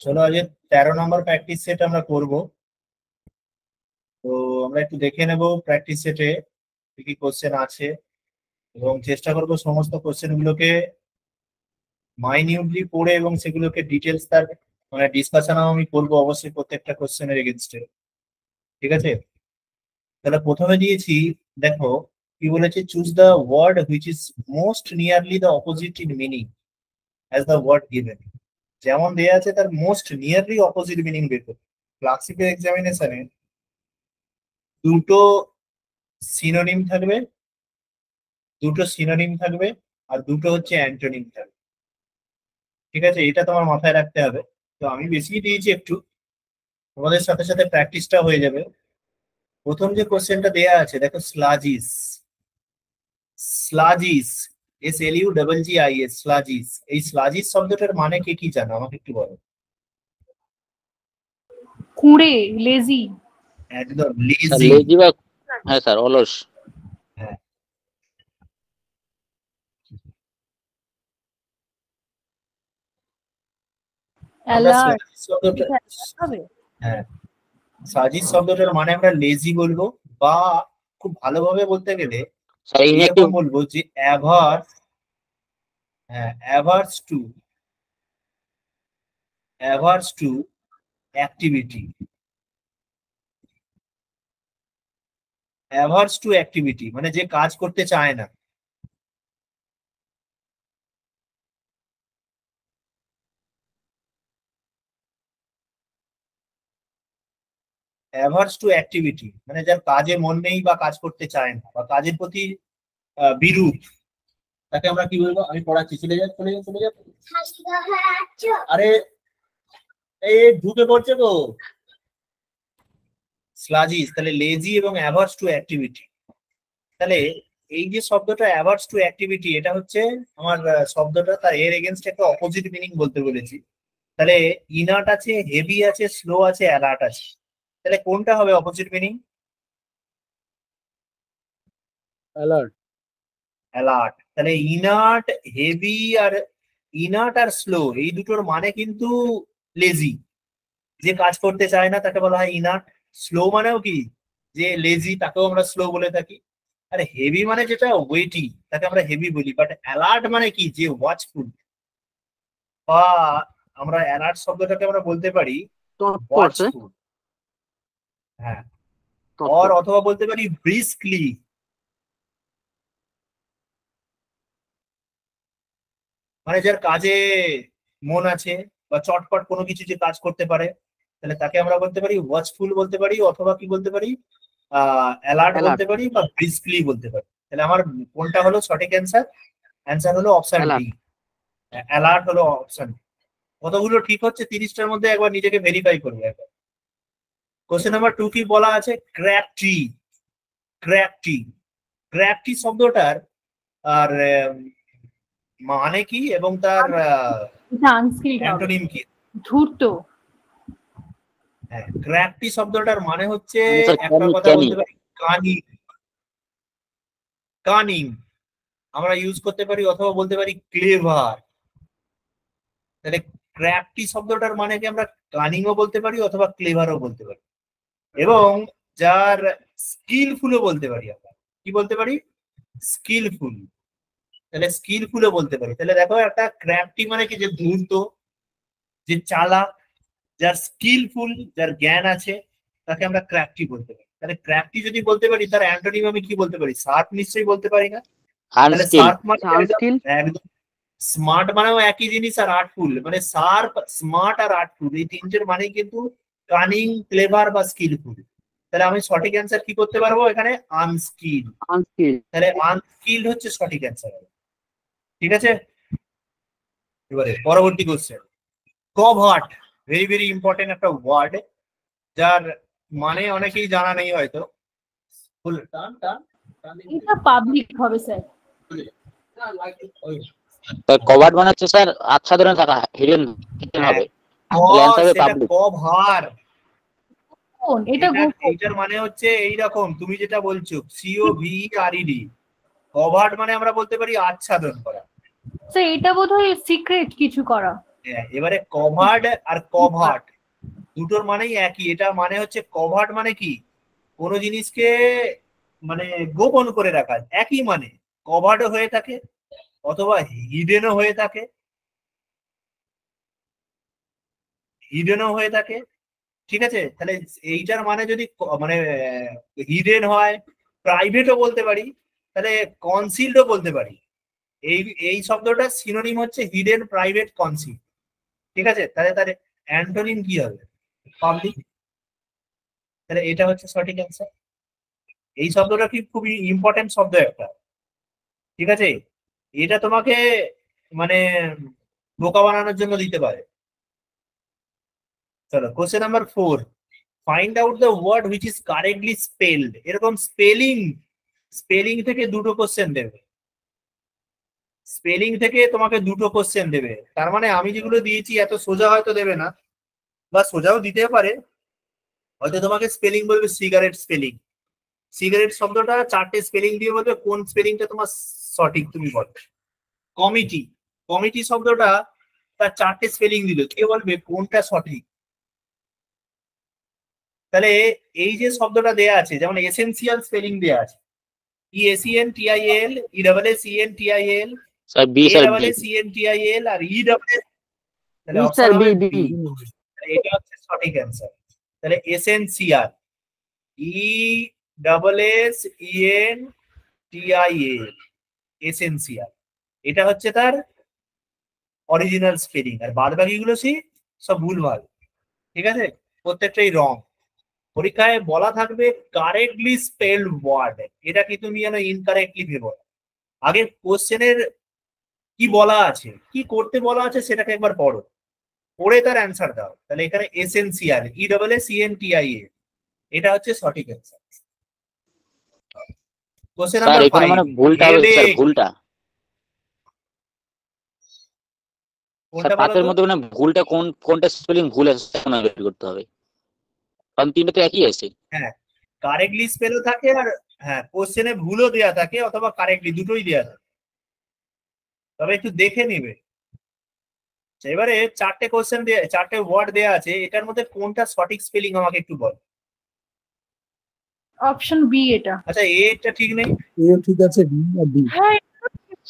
চলো আজ 13 নম্বর practice set আমরা করব। তো আমরা একটু দেখে নেব প্র্যাকটিস সেটে কি কি কোশ্চেন আছে এবং চেষ্টা করব সমস্ত কোশ্চেন গুলোকে মাইনিউটলি পড়ে এবং সেগুলোকে ডিটেলস তার মানে ডিসকাশন আমি করবো অবশ্যই প্রত্যেকটা কোশ্চেনের এগেনস্টে। ঠিক আছে, তাহলে প্রথমে দিয়েছি, দেখো কি বলেছে, choose the word which is most nearly the opposite in meaning as the word given. যেমন দেয়া আছে তার মোস্ট নিয়ারলি অপোজিট মিনিং বের করতে। ক্লাসিক্যাল এক্সামিনেশনে দুটো সিনোনিম থাকবে, আর দুটো হচ্ছে অ্যান্টোনিম থাকবে। ঠিক আছে, এটা তোমার মাথায় রাখতে হবে। তো আমি বেশি দিয়েছি একটু, তোমাদের সাথে সাথে প্র্যাকটিসটা হয়ে যাবে। প্রথম যে কোশ্চেনটা দেয়া আছে দেখো, স্লাজিস, স্লাজিস, SLUGGIS, স্লাজিস। এই স্লাজিস শব্দটার মানে কে কি জানো আমাকে একটু বলো। কুঁড়ে, লেজি। একদম লেজি। লেজি বা হ্যাঁ স্যার, অলস। হ্যাঁ, অ্যালার্ট হবে। হ্যাঁ, সাজিস শব্দটার মানে আমরা লেজি বলবো, বা খুব ভালোভাবে বলতে গেলে এরকম বলবো যে অ্যাভার্স, হ্যাঁ averse to activity, averse to activity মানে যে কাজ করতে চায় না। অ্যাভার্স টু অ্যাক্টিভিটি মানে যার কাজে মন নেই বা কাজ করতে চায় না বা কাজের প্রতি বিরূপ, তাকে আমরা কি বলবো? আমি পড়াচ্ছি, চলে যা। আরে এই ঢুকে পড়ছে তো স্লাজিস। তাহলে লেজি এবং অ্যাভার্স টু অ্যাক্টিভিটি। তাহলে এই যে শব্দটা অ্যাভার্স টু অ্যাক্টিভিটি, এটা হচ্ছে আমার শব্দটা, তার এর এগেনস্ট একটা অপোজিট মিনিং বলতে বলেছি। তাহলে ইনার্ট আছে, হেভি আছে, স্লো আছে, অ্যালার্ট আছে। তাহলে কোনটা হবে অপোজিট মিনিং? অ্যালার্ট। অ্যালার্ট। তাহলে ইনার্ট, হেভি আর স্লো এই দুটোর মানে কিন্তু লেজি। যে কাজ করতে চায় না তাকে বলা হয় ইনার্ট। স্লো মানেও কি, যে লেজি তাকেও আমরা স্লো বলে থাকি। আর হেভি মানে যেটা ওয়েটি, তাকে আমরা হেভি বলি। বাট অ্যালার্ট মানে কি, যে ওয়াচফুল। বা আমরা অ্যালার্ট শব্দটাকে আমরা বলতে পারি ওয়াচফুল, হ্যাঁ, অথবা বলতে পারি ব্রিস্কলি। মানে যার কাজে মন আছে বা চটপট কোনো কিছু যে কাজ করতে পারে, তাহলে তাকে আমরা বলতে পারি ওয়াচফুল বলতে পারি, অথবা কি বলতে পারি, অ্যালার্ট বলতে পারি, বা ব্রিস্কলি বলতে পারি। তাহলে আমার কোনটা হলো সঠিক অ্যান্সার? অ্যান্সার হলো অপশন ডি, অ্যালার্ট হলো অপশন। কতগুলো ঠিক হচ্ছে 30টার মধ্যে একবার নিজেকে ভেরিফাই করবে একবার। কোশ্চেন নাম্বার 2 কি বলা আছে? ক্র্যাফটি। ক্র্যাফটি, ক্র্যাফটি শব্দটার আর মানে কি এবং তার অ্যান্টোনিম কি? ধূর্ত। হ্যাঁ, ক্র্যাফটি শব্দটার মানে হচ্ছে একটা কথা বলতে পারি কানিং। কানিং আমরা ইউজ করতে পারি, অথবা বলতে পারি ক্লেভার। তাহলে ক্র্যাফটি শব্দটার মানে কি আমরা কানিংও বলতে পারি অথবা ক্লেভারও বলতে পারি, এবং যার স্কিলফুলও বলতে পারি। আমরা কি বলতে পারি? স্কিলফুল। তাহলে স্কিলফুলও বলতে পারি। তাহলে দেখো, একটা ক্র্যাফটি মানে কি, যে ধূর্ত, যে চালাক, যার স্কিলফুল, যার জ্ঞান আছে, তাকে আমরা ক্র্যাফটি বলতে পারি। তাহলে ক্র্যাফটি যদি বলতে পারি, তার অ্যান্টোনিম আমি কি বলতে পারি? শার্প নিশ্চয়ই বলতে পারি না? তাহলে শার্প মানে একদম, স্মার্ট মানেও একই জিনিস, আর আর্টফুল মানে শার্প, স্মার্ট আর আর্টফুল এই তিনটের মানে কিন্তু কানিং, ক্লেভার বা স্কিলফুল। তাহলে আমি সঠিক অ্যান্সার কি করতে পারবো এখানে? আনস্কিল। তাহলে আনস্কিলড হচ্ছে সঠিক অ্যান্সার। ঠিক আছে, এবারে পরবর্তী question, covert. Very very important একটা ওয়ার্ড, যার মানে অনেকেই জানা নেই হয়তো। এটা পাবলিক হবে স্যার। কভার্ট মানে হচ্ছে স্যার আচ্ছাদনে থাকা, হিডেন হবে। কভার, এটা এইটার মানে হচ্ছে এইরকম তুমি যেটা বলছো, COVERED। কভার্ট মানে আমরা বলতে পারি আচ্ছাদন করা। স্যার এটা বোধহয় সিক্রেট কিছু করা। এবারে কভার্ড আর কভার্ট দুটোর মানেই একই। এটা মানে হচ্ছে কভার্ট মানে কি, কোনো জিনিসকে মানে গোপন করে রাখা, একই মানে কভার্ডও হয়ে থাকে অথবা হিডেনও হয়ে থাকে, হিডেনও হয়ে থাকে। ঠিক আছে, তাহলে এইটার মানে যদি মানে হিডেন হয়, প্রাইভেটও বলতে পারি, তাহলে কনসিলডও বলতে পারি। এই এই শব্দটা সিনোনিম হচ্ছে হিডেন, প্রাইভেট, কনসিল। ঠিক আছে, তাহলে তাহলে অ্যান্টোনিম কি হবে? পাবলিক। তাহলে এটা হচ্ছে সঠিক অ্যান্সার। এই শব্দটা কি খুবই ইম্পর্টেন্ট শব্দ একটা। ঠিক আছে, এটা তোমাকে মানে বোকা বানানোর জন্য দিতে পারে। চলো question number 4, find out the word which is correctly spelled. এরকম স্পেলিং স্পেলিং থেকে দুটো কোশ্চেন দেবে, স্পেলিং থেকে তোমাকে দুটো কোশ্চেন দেবে। তার মানে আমি যেগুলো দিয়েছি এত সোজা হয়তো দেবে না, বা সোজাও দিতে পারে। হয়তো তোমাকে স্পেলিং বলবে সিগারেট স্পেলিং, সিগারেট শব্দটা 4টে স্পেলিং দিয়ে বলবে কোন স্পেলিংটা তোমার সঠিক তুমি বলো। কমিটি, কমিটি শব্দটা তার 4টে স্পেলিং দিল, কে বলবে কোনটা সঠিক। তাহলে এই যে শব্দটা দেয়া আছে, যেমন এসেনশিয়াল স্পেলিং দেয়া আছে, ESENTIAL, ESSENTIAL, sir B, sir B. ASSENTIAL আর ESS, তাহলে বি অপশন স্যার, হবে বি বি। বি। এটা হচ্ছে সঠিক অ্যান্সার। তাহলে এসেনশিয়াল, ESSENTIAL, এসেনশিয়াল, এটা হচ্ছে তার অরিজিনাল স্পেলিং। আর বাদ বাকিগুলো সব ভুলভাল। ঠিক আছে, প্রত্যেকটাই রং। পরীক্ষায় বলা থাকবে কারেক্টলি স্পেলড ওয়ার্ড, এটা কি তুমি যেন ইনকারেক্টলি ভেবো। আগে কোশ্চেনের কি বলা আছে, কি করতে বলা আছে সেটাকে একবার পড়ো, পড়ে তার অ্যান্সার দাও। তাহলে এখানে এসেনশিয়াল, ESSENTIAL, এটা হচ্ছে সঠিক অ্যান্সার। কোশ্চেন স্যার নাম্বার এখানে 5, মানে ভুলটা হবে স্যার, ভুলটা স্যার কোনটা বলো পাঁচের তো? মধ্যে মানে ভুলটা কোনটা স্পেলিং ভুল আছে সেটা বের করতে হবে, কারণ তিনটা তো একই আছে। হ্যাঁ, কারেক্টলি স্পেলও থাকে, আর হ্যাঁ কোশ্চেনে ভুলও দেয়া থাকে অথবা কারেক্টলি, দুটোই দেয়া থাকে, তবে একটু দেখে নিবে। এবারে 4টে কোশ্চেন দেয়া, 4টে ওয়ার্ড দেয়া আছে, এটার মধ্যে কোনটা সঠিক স্পেলিং আমাকে একটু বল। অপশন বি এটা। আচ্ছা, এটা ঠিক নেই। এও ঠিক আছে, বি আর ডি। হ্যাঁ,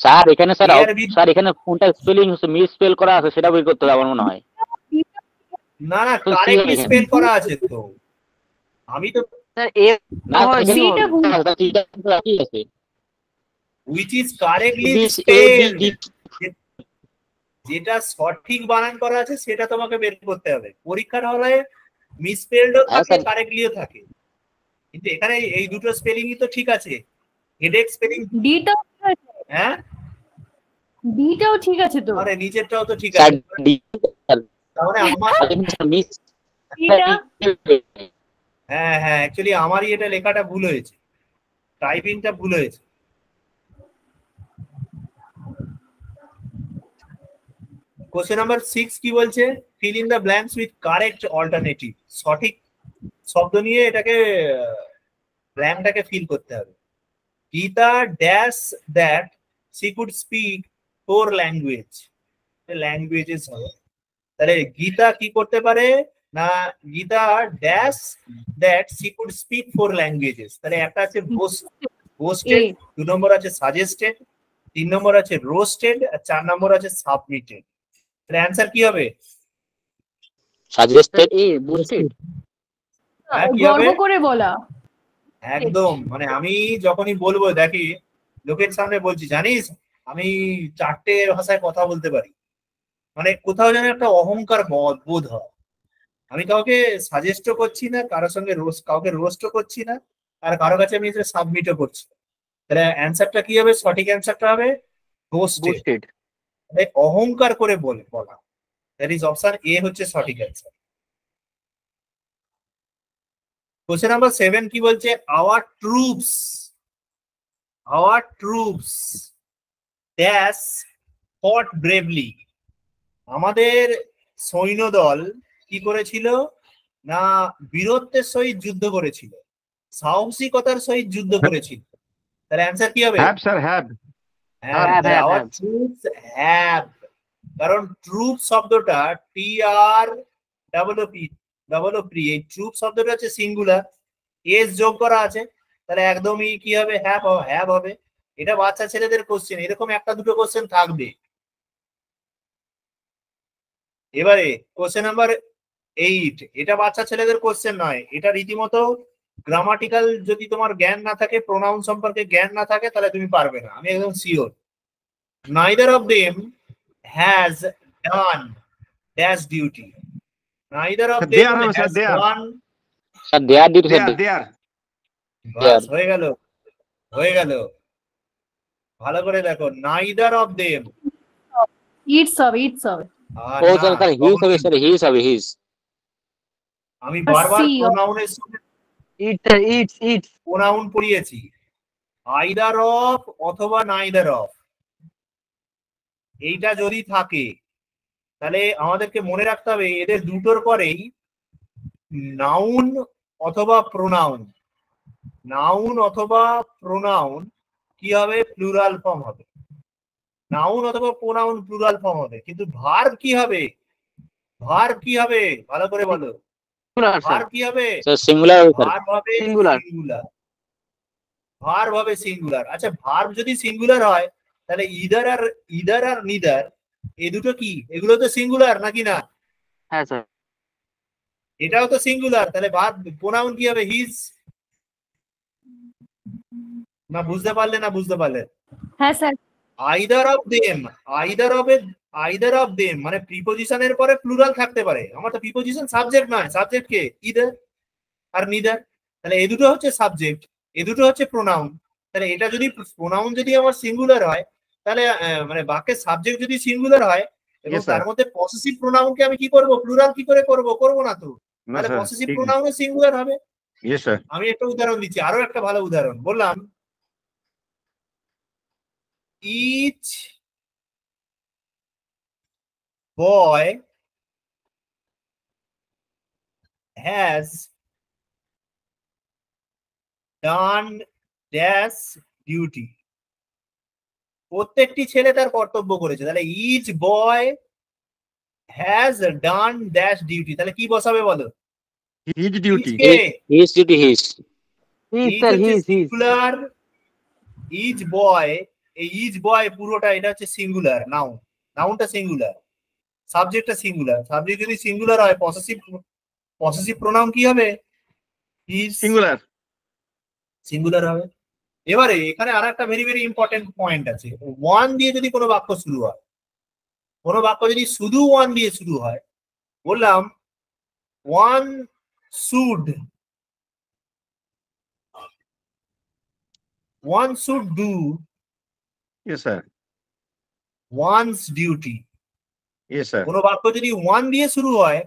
স্যার এখানে স্যার A আর B, স্যার এখানে কোনটা স্পেলিং মিস স্পেল করা আছে সেটা বের করতে হবে আমার মনে হয়। না না, তো কারেক্টলি এখানে স্পেল করা আছে তো। আমি তো স্যার এ না হয় এখানে সিটা ভুল। তিনটা তো একই আছে। Which is correctly A B spelled, D. যেটা সঠিক বানান করা আছে সেটা তোমাকে বের করতে হবে। পরীক্ষার হলে মিসস্পেলডও হ্যাঁ থাকে, স্যার। কারেক্টলিও থাকে, কিন্তু এখানে এই দুটো স্পেলিংই তো ঠিক আছে। হেডেক স্পেলিং, ডিটাও ঠিক আছে, হ্যাঁ, ডিটাও ঠিক আছে তো। আরে নিচেরটাও তো ঠিক স্যার আছে। ডি। তার মানে আমার, মিস। ডিটা হ্যাঁ হ্যাঁ, অ্যাকচুয়ালি আমারই এটা লেখাটা ভুল হয়েছে, টাইপিংটা ভুল হয়েছে। কোশ্চেন নাম্বার 6 কি বলছে? Fill in the blanks with correct alternative. সঠিক শব্দ নিয়ে এটাকে ব্ল্যাঙ্কটাকে ফিল করতে হবে। Gita dash that C could speak 4 language, languages হবে। তাহলে গীতা কি করতে পারে না, Gita dash that C could speak 4 languages. তাহলে একটা আছে বোস্টেড, 2 নম্বর আছে সাজেস্টেড, 3 নম্বর আছে রোস্টেড, আর 4 নম্বর আছে সাবমিটেড। তাহলে অ্যান্সার কি হবে? সাজেস্টেড। এ বুস্টেড। হ্যাঁ, কি হবে? গর্ব করে বলা। একদম, মানে আমি যখনই বলবো, দেখি লোকের সামনে বলছি, জানিস আমি 4টে ভাষায় কথা বলতে পারি, মানে কোথাও যেন একটা অহংকার বোধ হয়। আমি কাউকে সাজেস্টও করছি না, কারোর সঙ্গে কাউকে রোস্টও করছি না, আর কারো কাছে আমি সাবমিটও করছি না। তাহলে অ্যান্সারটা কি হবে? সঠিক অ্যান্সারটা হবে বোস্টেড, বুস্টেড। অহংকার করে বলা। দ্যাট ইজ অপশন এ হচ্ছে সঠিক অ্যান্সার। কোশ্চেন নাম্বার 7 কি বলছে? আওয়ার ট্রুপস ড্যাশ ফট ব্রেভলি। আমাদের সৈন্যদল কি করেছিল না, বীরত্বের সহিত যুদ্ধ করেছিল, সাহসিকতার সহিত যুদ্ধ করেছিল। তাহলে অ্যান্সার কি হবে? Have, sir, have. হ্যাঁ, have, তাহলে have, our have. Troops have কারণ ট্রুপ শব্দটা TR এই ট্রুপ শব্দটা হচ্ছে সিঙ্গুলার, এস যোগ করা আছে, তাহলে একদমই কি হবে, হ্যাভ হবে। এটা বাচ্চা ছেলেদের কোশ্চেন, এরকম একটা দুটো কোশ্চেন থাকবে। এবারে কোশ্চেন নাম্বার 8, এটা বাচ্চা ছেলেদের কোশ্চেন নয়, এটা রীতিমতো গ্রামাটিক্যাল যদি তোমার জ্ঞান না থাকে, প্রোনাউন সম্পর্কে জ্ঞান না থাকে, তাহলে তুমি পারবে না, আমি একদম sure. neither of them has done dash duty. neither of They them are, sir, has they are. done, sir their duty They sir are, they are. বাস হয়ে গেল, হয়ে গেল। ভালো করে দেখো, neither of them, ইটস হবে, ইটস হবে। আর ও না, স্যার তার হিজ হবে স্যার, হিজ হবে হিজ। আমি বারবার See, প্রোনাউনের সঙ্গে ইটস প্রোনাউন পড়িয়েছি, আইদার অফ অথবা নাইদার অফ, এইটা যদি থাকে তাহলে আমাদেরকে মনে রাখতে হবে এদের দুটোর পরেই নাউন অথবা প্রোনাউন, নাউন অথবা প্রোনাউন কি হবে, প্লুরাল ফর্ম হবে। নাউন অথবা প্রোনাউন প্লুরাল ফর্ম হবে, কিন্তু ভার্ব কি হবে, ভার্ব কি হবে, ভালো করে বলো, ভার্ব কি হবে, স্যার সিঙ্গুলার হবে স্যার। ভার্ব হবে Singular. সিঙ্গুলার, ভার্ব হবে সিঙ্গুলার। আচ্ছা, ভার্ব যদি সিঙ্গুলার হয় তাহলে ইদার আর নিদার এই দুটো কি, এগুলো তো সিঙ্গুলার নাকি না, হ্যাঁ স্যার এটাও তো সিঙ্গুলার, তাহলে ভার্ব প্রোনাউন কি হবে, হিজ। না বুঝতে পারলে, না বুঝতে পারলে, হ্যাঁ স্যার। আইদার অফ দেম মানে প্রিপোজিশনের পরে প্লুরাল থাকতে পারে, আমার তো প্রিপোজিশন সাবজেক্ট নয়, সাবজেক্ট কে, ইদার আর নিদার, তাহলে এই দুটো হচ্ছে সাবজেক্ট, এই দুটো হচ্ছে প্রোনাউন। তাহলে এটা যদি প্রোনাউন যদি আমার সিঙ্গুলার হয়, তাহলে মানে বাক্যের সাবজেক্ট যদি সিঙ্গুলার হয় এবং Yes, sir. তার মধ্যে পসেসিভ প্রোনাউনকে আমি কি করব, প্লুরাল কি করে করব না তো, No, তাহলে sir. পসেসিভ ঠিক- প্রোনাউনে সিঙ্গুলার হবে। Yes, sir. আমি একটা উদাহরণ দিচ্ছি, আরো একটা ভালো উদাহরণ বললাম, each boy has done dash duty, প্রত্যেকটি ছেলে তার কর্তব্য করেছে, তাহলে each boy has done dash duty, তাহলে কি বসাবে বলো, His duty. each কে, হিজ ডিউটি হিজ। each হচ্ছে সিঙ্গুলার, each boy, এই each boy পুরোটা এটা হচ্ছে সিঙ্গুলার, নাউনটা সিঙ্গুলার, সাবজেক্টটা সিঙ্গুলার, সাবজেক্ট যদি সিঙ্গুলার হয় পসেসিভ প্রোনাউন কি হবে, ইজ Singular. সিঙ্গুলার হবে। এবারে এখানে আর একটা ভেরি ভেরি ইম্পর্টেন্ট পয়েন্ট আছে, ওয়ান দিয়ে যদি কোনো বাক্য শুরু হয়, কোনো বাক্য যদি শুধু ওয়ান দিয়ে শুরু হয়, বললাম one should do Yes, sir. One's duty, Yes, sir. কোনো বাক্য যদি ওয়ান দিয়ে শুরু হয়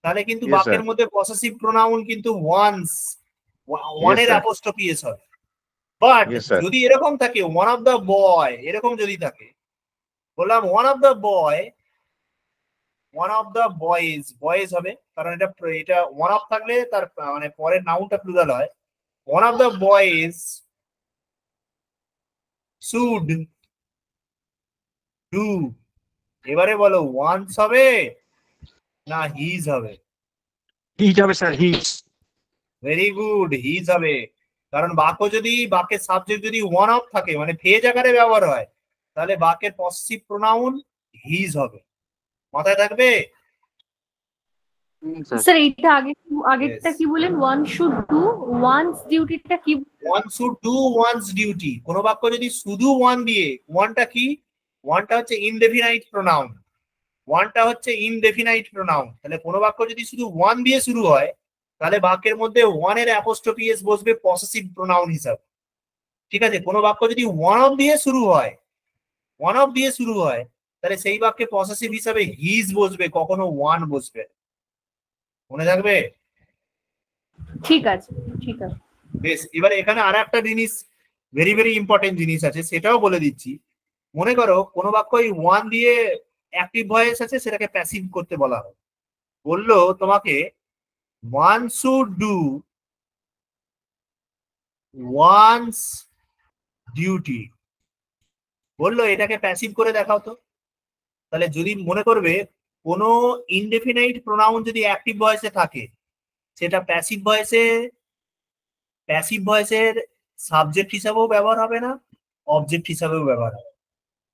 তাহলে কিন্তু Yes, বাক্যের sir. মধ্যে পসেসিভ প্রোনাউন কিন্তু ওয়ানের sir. অ্যাপোস্ট্রফি এস হবে। But Yes, sir. যদি এরকম থাকে ওয়ান অফ দ্য বয়, এরকম যদি থাকে, বললাম ওয়ান অফ দ্য বয়েজ হবে, কারণ এটা ওয়ান অফ থাকলে তার মানে পরের নাউনটা প্লুরাল হয়, one of the boys should do, এবারে বলো ওয়ান্স হবে না হিজ হবে, His হবে, sir. His. Very good, his হবে, কারণ বাক্যের সাবজেক্ট যদি ওয়ান অফ থাকে মানে ফেজ আকারে ব্যবহার হয়, তাহলে বাক্যের পসেসিভ প্রোনাউন হিজ হবে, মাথায় থাকবে। স্যার এইটা আগেরটা কি বলেন, ওয়ান শুড ডু ওয়ানস ডিউটিটা কি? One should do one's duty, কোন বাক্য যদি শুধু ওয়ান দিয়ে, ওয়ানটা কি, ওয়ানটা হচ্ছে ইনডেফিনাইট প্রোনাউন, তাহলে কোন বাক্য যদি শুধু ওয়ান দিয়ে শুরু হয় তাহলে বাক্যের মধ্যে ওয়ানের অ্যাপোস্ট্রফি এস বসবে পসেসিভ প্রোনাউন হিসাবে, ঠিক আছে। কোন বাক্য যদি ওয়ান অফ দিয়ে শুরু হয় তাহলে সেই বাক্যে পসেসিভ হিসাবে হিজ বসবে, কখনো ওয়ান বসবে, মনে থাকবে। ঠিক আছে, ঠিক আছে। বেশ, এবারে এখানে আর একটা জিনিস ভেরি ভেরি ইম্পর্টেন্ট জিনিস আছে, সেটাও বলে দিচ্ছি। মনে করো কোনো বাক্য এই ওয়ান দিয়ে অ্যাক্টিভ ভয়েস আছে, সেটাকে প্যাসিভ করতে বলা হয়, বললো তোমাকে one should do one's duty, বললো এটাকে প্যাসিভ করে দেখাও তো, তাহলে যদি মনে করবে কোনো ইনডেফিনাইট প্রোনাউন যদি অ্যাক্টিভ ভয়েসে থাকে, সেটা প্যাসিভ ভয়েসের সাবজেক্ট হিসাবেও ব্যবহার হবে না, অবজেক্ট হিসাবেও ব্যবহার হবে।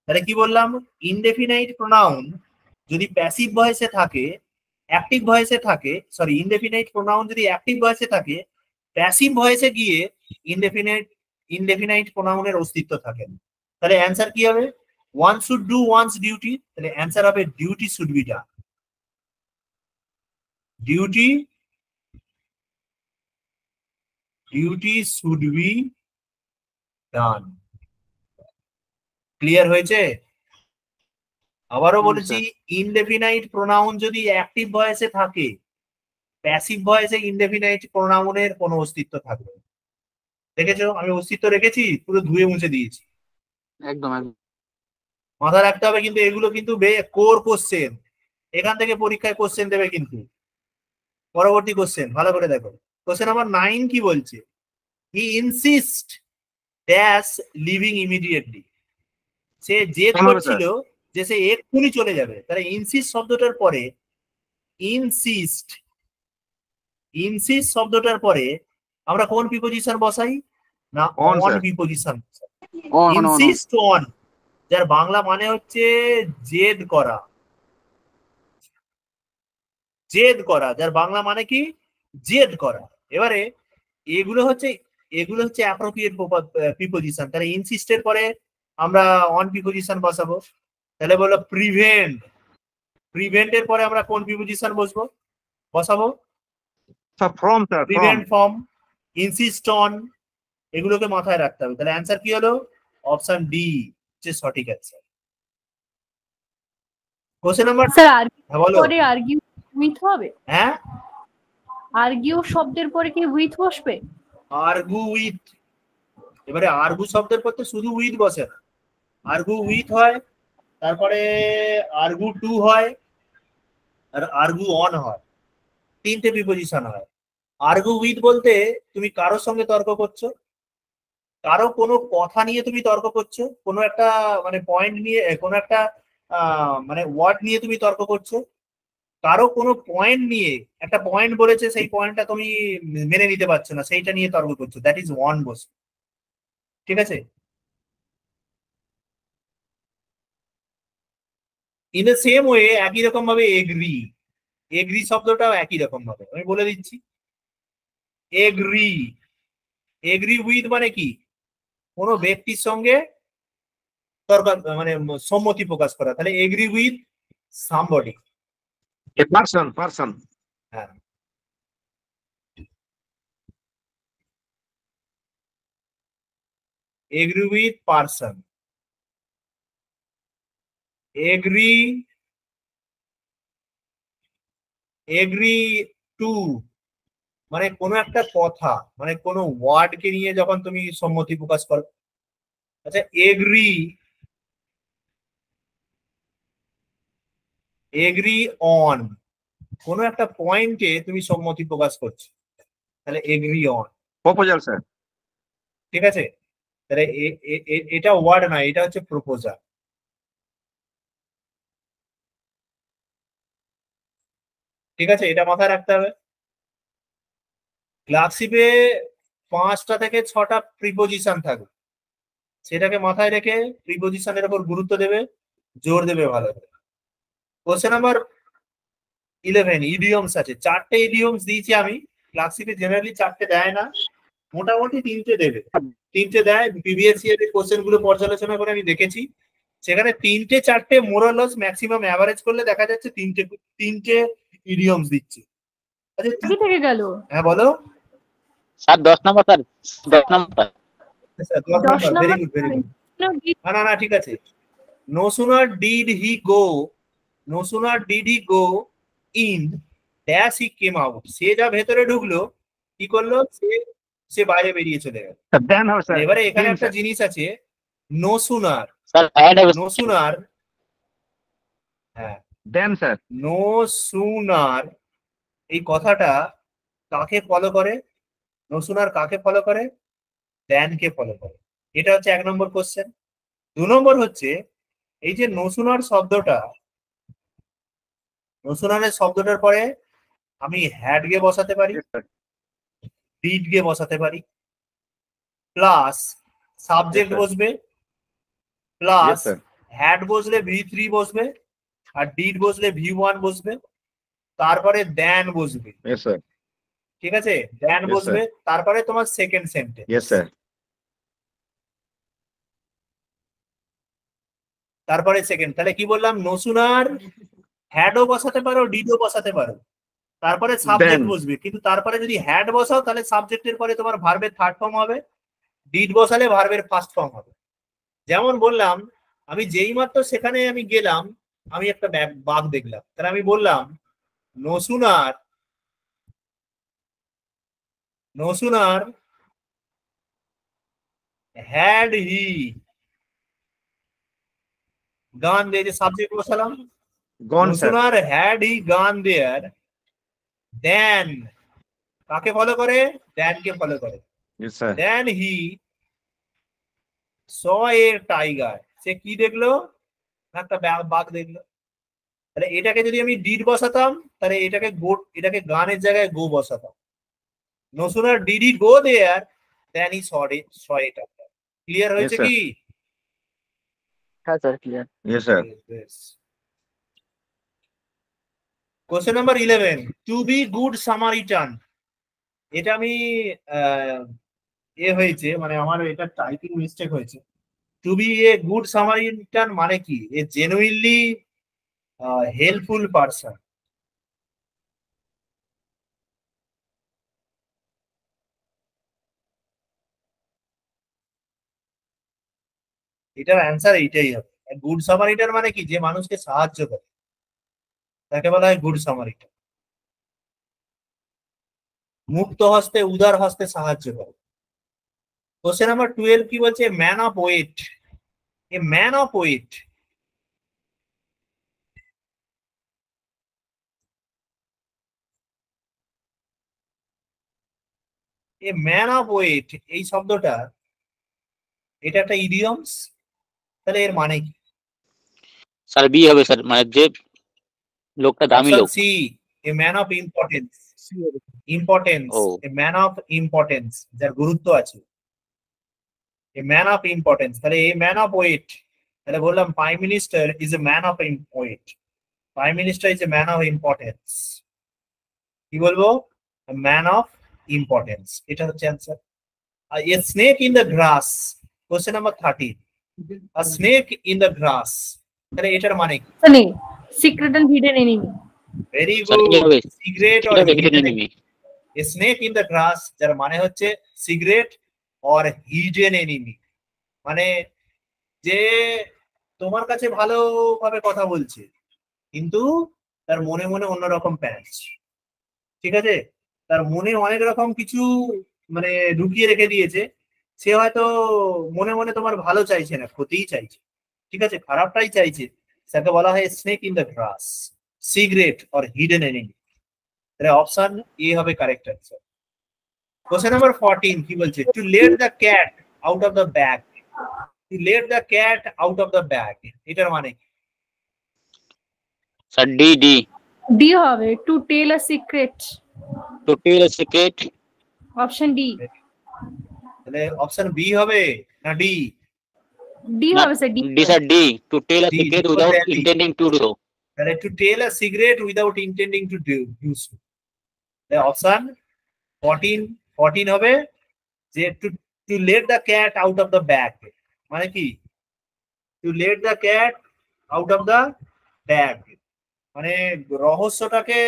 তাহলে কি বললাম, ইনডেফিনাইট প্রোনাউন যদি প্যাসিভ ভয়েসে থাকে, অ্যাক্টিভ ভয়েসে থাকে, সরি ইনডেফিনাইট প্রোনাউন যদি অ্যাক্টিভ ভয়েসে থাকে, প্যাসিভ ভয়েসে গিয়ে ইনডেফিনাইট প্রোনাউনের অস্তিত্ব থাকে না। তাহলে অ্যান্সার কি হবে, one should do one's duty, তাহলে অ্যান্সার হবে duty should be done. Duty should be done. Clear হয়েছে? আবারও বলেছি, ইনডেফিনাইট প্রোনাউন যদি অ্যাক্টিভ ভয়েসে থাকে, প্যাসিভ ভয়েসে ইনডেফিনাইট প্রোনাউনের কোনো অস্তিত্ব থাকবে না। দেখেছো আমি অস্তিত্ব রেখেছি, পুরো ধুয়ে মুছে দিয়েছি। একদম একদম। মাথায় রাখতে হবে কিন্তু এগুলো কিন্তু কোর কোশ্চেন, এখান থেকে পরীক্ষায় কোশ্চেন দেবে কিন্তু। পরবর্তী কোশ্চেন ভালো করে দেখো, কোশ্চেন নাম্বার 9 কি বলছে, হি ইনসিস্ট ড্যাশ লিভিং ইমিডিয়েটলি। সে জেদ কেমন হবে, করছিল যে সে এক্ষুনি চলে যাবে। তাহলে ইনসিস্ট শব্দটার পরে ইনসিস্ট শব্দটার পরে আমরা কোন প্রিপোজিশন বসাই না, On, on sir. Preposition. On on insist on, যার বাংলা মানে হচ্ছে জেদ করা। যার বাংলা মানে কি, জেদ করা। এবারে এগুলো হচ্ছে অ্যাপ্রোপ্রিয়েট প্রিপোজিশন। তাহলে ইনসিস্টের পরে আমরা অন প্রিপোজিশন বসাবো। তাহলে বলো প্রিভেন্টের পরে আমরা কোন প্রিপোজিশন বসাবো? Sir, from, sir, prevent, from. Form, insist on, এগুলোকে মাথায় রাখতে হবে। তাহলে অ্যান্সার কি হলো, অপশন ডি হচ্ছে সঠিক অ্যান্সার। কোশ্চেন নাম্বার, স্যার হ্যাঁ বলো। পরে আর্গিউ উইথ হবে? হ্যাঁ, আর্গিউ শব্দের পরে কি উইথ বসবে? Argue with. এবারে আর্গু শব্দের পর তো শুধু উইথ বসে না, আর্গু উইথ হয়, তারপরে আর্গু টু হয়, আর আর্গু অন হয়। তিনটে প্রিপোজিশন হয়। আর্গু উইথ বলতে তুমি কারোর সঙ্গে তর্ক করছো, কারো কোনো কথা নিয়ে তুমি তর্ক করছো, কোনো একটা মানে পয়েন্ট নিয়ে, কোনো একটা মানে ওয়ার্ড নিয়ে তুমি তর্ক করছো, কারো কোনো পয়েন্ট নিয়ে, একটা পয়েন্ট বলেছে, সেই পয়েন্টটা তুমি মেনে নিতে পারছো না, সেইটা নিয়ে তর্ক করছো, দ্যাট ইজ ওয়ান বস। ঠিক আছে? ইন দ্য সেম ওয়ে একই রকম ভাবে এগ্রি শব্দটাও একই রকম ভাবে আমি বলে দিচ্ছি। এগ্রি উইথ মানে কি, কোনো ব্যক্তির সঙ্গে তর্ক মানে সম্মতি প্রকাশ করা। তাহলে agree with somebody. A person. হ্যাঁ, agree with person. Agree to মানে কোনো একটা কথা, মানে কোনো ওয়ার্ডকে নিয়ে যখন তুমি সম্মতি প্রকাশ করো। আচ্ছা, এগ্রি অন, কোনো একটা পয়েন্টে তুমি সম্মতি প্রকাশ করছো, তাহলে এগ্রি অন। Proposal, sir. ঠিক আছে? তাহলে এটা ওয়ার্ড না, এটা হচ্ছে প্রপোজাল। ঠিক আছে, এটা মাথায় রাখতে হবে। ক্লাসিপে 5টা থেকে 6টা প্রিপোজিশন থাকবে, সেটাকে মাথায় রেখে প্রিপোজিশনের উপর গুরুত্ব দেবে, জোর দেবে ভালো করে। কোশ্চেন নাম্বার 11 ইডিয়মস আছে। 4টে ইডিয়মস দিয়েছি আমি। ক্লাসিপে জেনারেলি 4টে দেয় না, মোটামুটি 3টে দেবে। 3টে দেয়, প্রিভিয়াস ইয়ারের কোশ্চেন গুলো পর্যালোচনা করে আমি দেখেছি, সেখানে 3টে 4টে মোরালস ম্যাক্সিমাম অ্যাভারেজ করলে দেখা যাচ্ছে 3টে ইডিয়মস দিচ্ছে। আচ্ছা, কি থেকে গেল? হ্যাঁ বলো। স্যার 10 নম্বর, স্যার 10 নম্বর। 10 ভেরি নম্বর। গুড। না ঠিক আছে। No sooner did he go in dash he came out. সে যা ভেতরে ঢুকলো, কি করলো, সে বাইরে বেরিয়ে চলে গেল। Then how, sir? এবারে এখানে Then, একটা sir. জিনিস আছে, no sooner। স্যার অ্যাড হবে। no sooner, হ্যাঁ, Then, sir. no sooner এই কথাটা কাকে ফলো করে? no sooner কাকে ফলো করে? than কে ফলো করে। এটা হচ্ছে 1 নম্বর কোশ্চেন। 2 নম্বর হচ্ছে, এই যে no sooner শব্দটা, নোসুনারের শব্দটার পরে আমি হ্যাড গে বসাতে পারি, Yes, sir. ডিড গে বসাতে পারি, প্লাস সাবজেক্ট Yes, sir. বসবে, প্লাস Yes, sir. হ্যাড বসলে V3 বসবে, আর ডিড বসলে V1 বসবে, তারপরে দেন বসবে, Yes, sir. ঠিক আছে? দেন Yes, বসবে, তারপরে তোমার সেকেন্ড সেন্টেন্স। Yes, sir. তারপরে সেকেন্ড, তাহলে কি বললাম? নোসুনার হ্যাডও বসাতে পারো, ডিডও বসাতে পারো, তারপরে সাবজেক্ট Then. বসবে। কিন্তু তারপরে যদি হ্যাড বসাও তাহলে সাবজেক্টের পরে তোমার ভার্বের থার্ড ফর্ম হবে, ডিড বসালে ভার্বের ফার্স্ট ফর্ম হবে। যেমন বললাম, আমি যেই মাত্র সেখানে আমি গেলাম, আমি একটা বাঘ দেখলাম, তাহলে আমি বললাম নোসুনার হ্যাড হি গান দিয়ে, যে সাবজেক্ট বসালাম, Gone, sir. No sooner had he gone there, then কাকে ফলো করে? দেন কে ফলো করে। Yes, sir. Then he saw a tiger, সে কি দেখলো? একটা বাঘ দেখলো। তাহলে এটাকে যদি আমি ডিড বসাতাম, তাহলে এটাকে গানের জায়গায় গো বসাতাম। No sooner did he go there than he saw it. Clear হয়েছে sir. কি? হ্যাঁ sir clear. Yes, sir. Yes. Question number 11. To be good Samaritan. এটা আমি হয়েছে, মানে আমার এটা টাইপিং মিস্টেক হয়েছে। To be a good Samaritan মানে কি? A genuinely helpful person. এটার অ্যান্সার এইটাই হবে। গুড সামারিটান মানে কি? যে মানুষকে সাহায্য করে, তাকে বলা হয় গুড সামারিটান। মুক্ত হস্তে উদার হস্তে সাহায্য করে। কোশ্চেন নাম্বার 12 কি বলছে? Man of weight. A man of weight, a man of weight এই শব্দটা, এটা একটা ইডিয়মস। তাহলে এর মানে কি? স্যার বি হবে স্যার, মানে যে লোকটা দামি লোক। C, a man of importance. Importance, ও এ ম্যান অফ ইম্পর্টেন্স, যার গুরুত্ব আছে। এ ম্যান অফ ইম্পর্টেন্স, তাহলে এ ম্যান অফ ওয়েট। তাহলে বললাম prime minister is a man of weight, prime minister is a man of importance. কি বলবো? ম্যান অফ ইম্পর্টেন্স, এটা হচ্ছে answer. A snake in the grass, question number 13। A snake in the grass, তাহলে এটার মানে কি? Sunny, secret and hidden enemy. Very sir কি হবে? Good. Secret or hidden enemy. A snake in the grass, যার মানে হচ্ছে সিগারেট অর হিডেন এনিমি, মানে যে তোমার কাছে ভালোভাবে কথা বলছে কিন্তু তার মনে মনে অন্যরকম প্যাচ, ঠিক আছে? তার মনে অনেক রকম কিছু মানে ঢুকিয়ে রেখে দিয়েছে। সে হয়তো মনে মনে তোমার ভালো চাইছে না, ক্ষতিই চাইছে, ঠিক আছে, খারাপটাই চাইছে। তাকে বলা হয় snake in the grass, secret or hidden enemy. তাহলে অপশন এ হবে কারেক্ট অ্যান্সার। কোশ্চেন নাম্বার 14 কি বলছে? To let the cat out of the bag. To let the cat out of the bag, এটার মানে কি? Sir D D. D হবে to tell a secret. To tell a secret. Option D. তাহলে option B হবে না D? D হবে sir, D. D sir D. Two tell a D, secret D without বলতে D। Intending to do. তাহলে to tell a secret without intending to do so. Option 14 হবে যে to to let the cat out of the bag, মানে কি? To let the cat out of the bag মানে রহস্যটাকে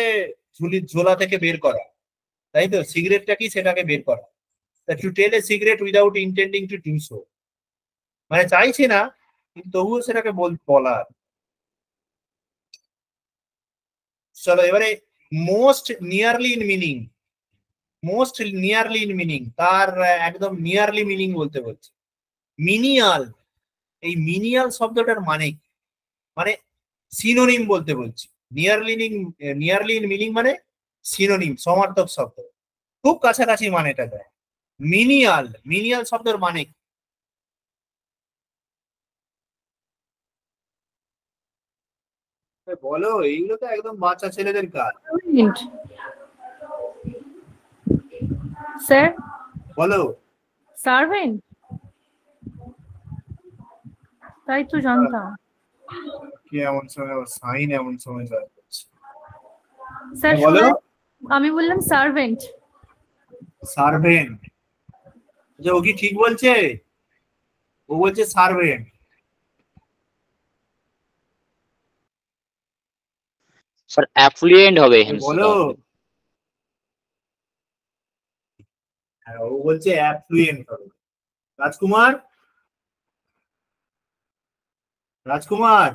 ঝোলা থেকে বের করা, তাই তো? সিগারেটটা কি সেটাকে বের করা। To tell a secret without intending to do so, মানে চাইছি না কিন্তু তবুও সেটাকে বলা। চলো এবারে most nearly in meaning. Most nearly in meaning, তার একদম নিয়ারলি মিনিং বলতে বলছে। মিনিয়াল, এই মিনিয়াল শব্দটার মানে কি? মানে সিনোনিম বলতে বলছি। নিয়ারলি ইন মিনিং মানে সিনোনিম, সমার্থক শব্দ, খুব কাছাকাছি মানেটা দেয়। মিনিয়াল শব্দের মানে কি? বলো, এইগুলো তো একদম বাচ্চা ছেলেদের কাজ। Servant. Sir, বলো। servant. তাই তো জানতাম। কি এমন সময় সাইন এমন সময় কাজ করছে? স্যার বলো। আমি বললাম সার্ভেন্ট। সার্ভেন্ট। যে ও কি ঠিক বলছে? ও বলছে সার্ভেন্ট। স্যার অ্যাফ্লুয়েন্ট হবে এখানে বলো। হ্যাঁ, ও বলছে অ্যাফ্লুয়েন্ট হবে। রাজকুমার, রাজকুমার,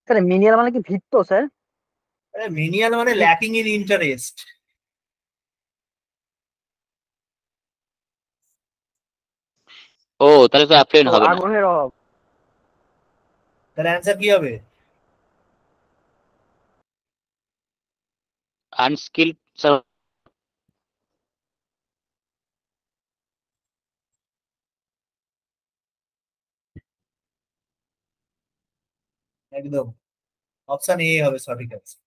স্যার মিনিয়াল মানে কি ভিত্ত স্যার? মিনিয়াল মানে ল্যাকিং ইন ইন্টারেস্ট। ও তাহলে তো অ্যাফ্লুয়েন্ট হবে না। আগ্রহের অভাব। তাহলে অ্যান্সার কি হবে? Unskilled sir. একদম অপশন এ হবে সঠিক অ্যান্সার।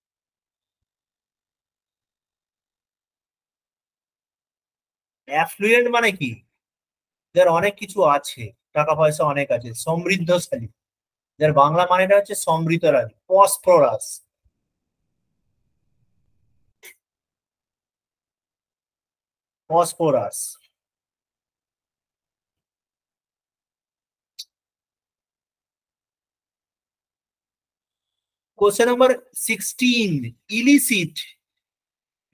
অ্যাফ্লুয়েন্ট মানে কি? যার অনেক কিছু আছে, টাকা পয়সা অনেক আছে, সমৃদ্ধশালী। যার বাংলা মানেটা হচ্ছে সমৃদ্ধশালী, prosperous. Prosperous. Question number 16, illicit.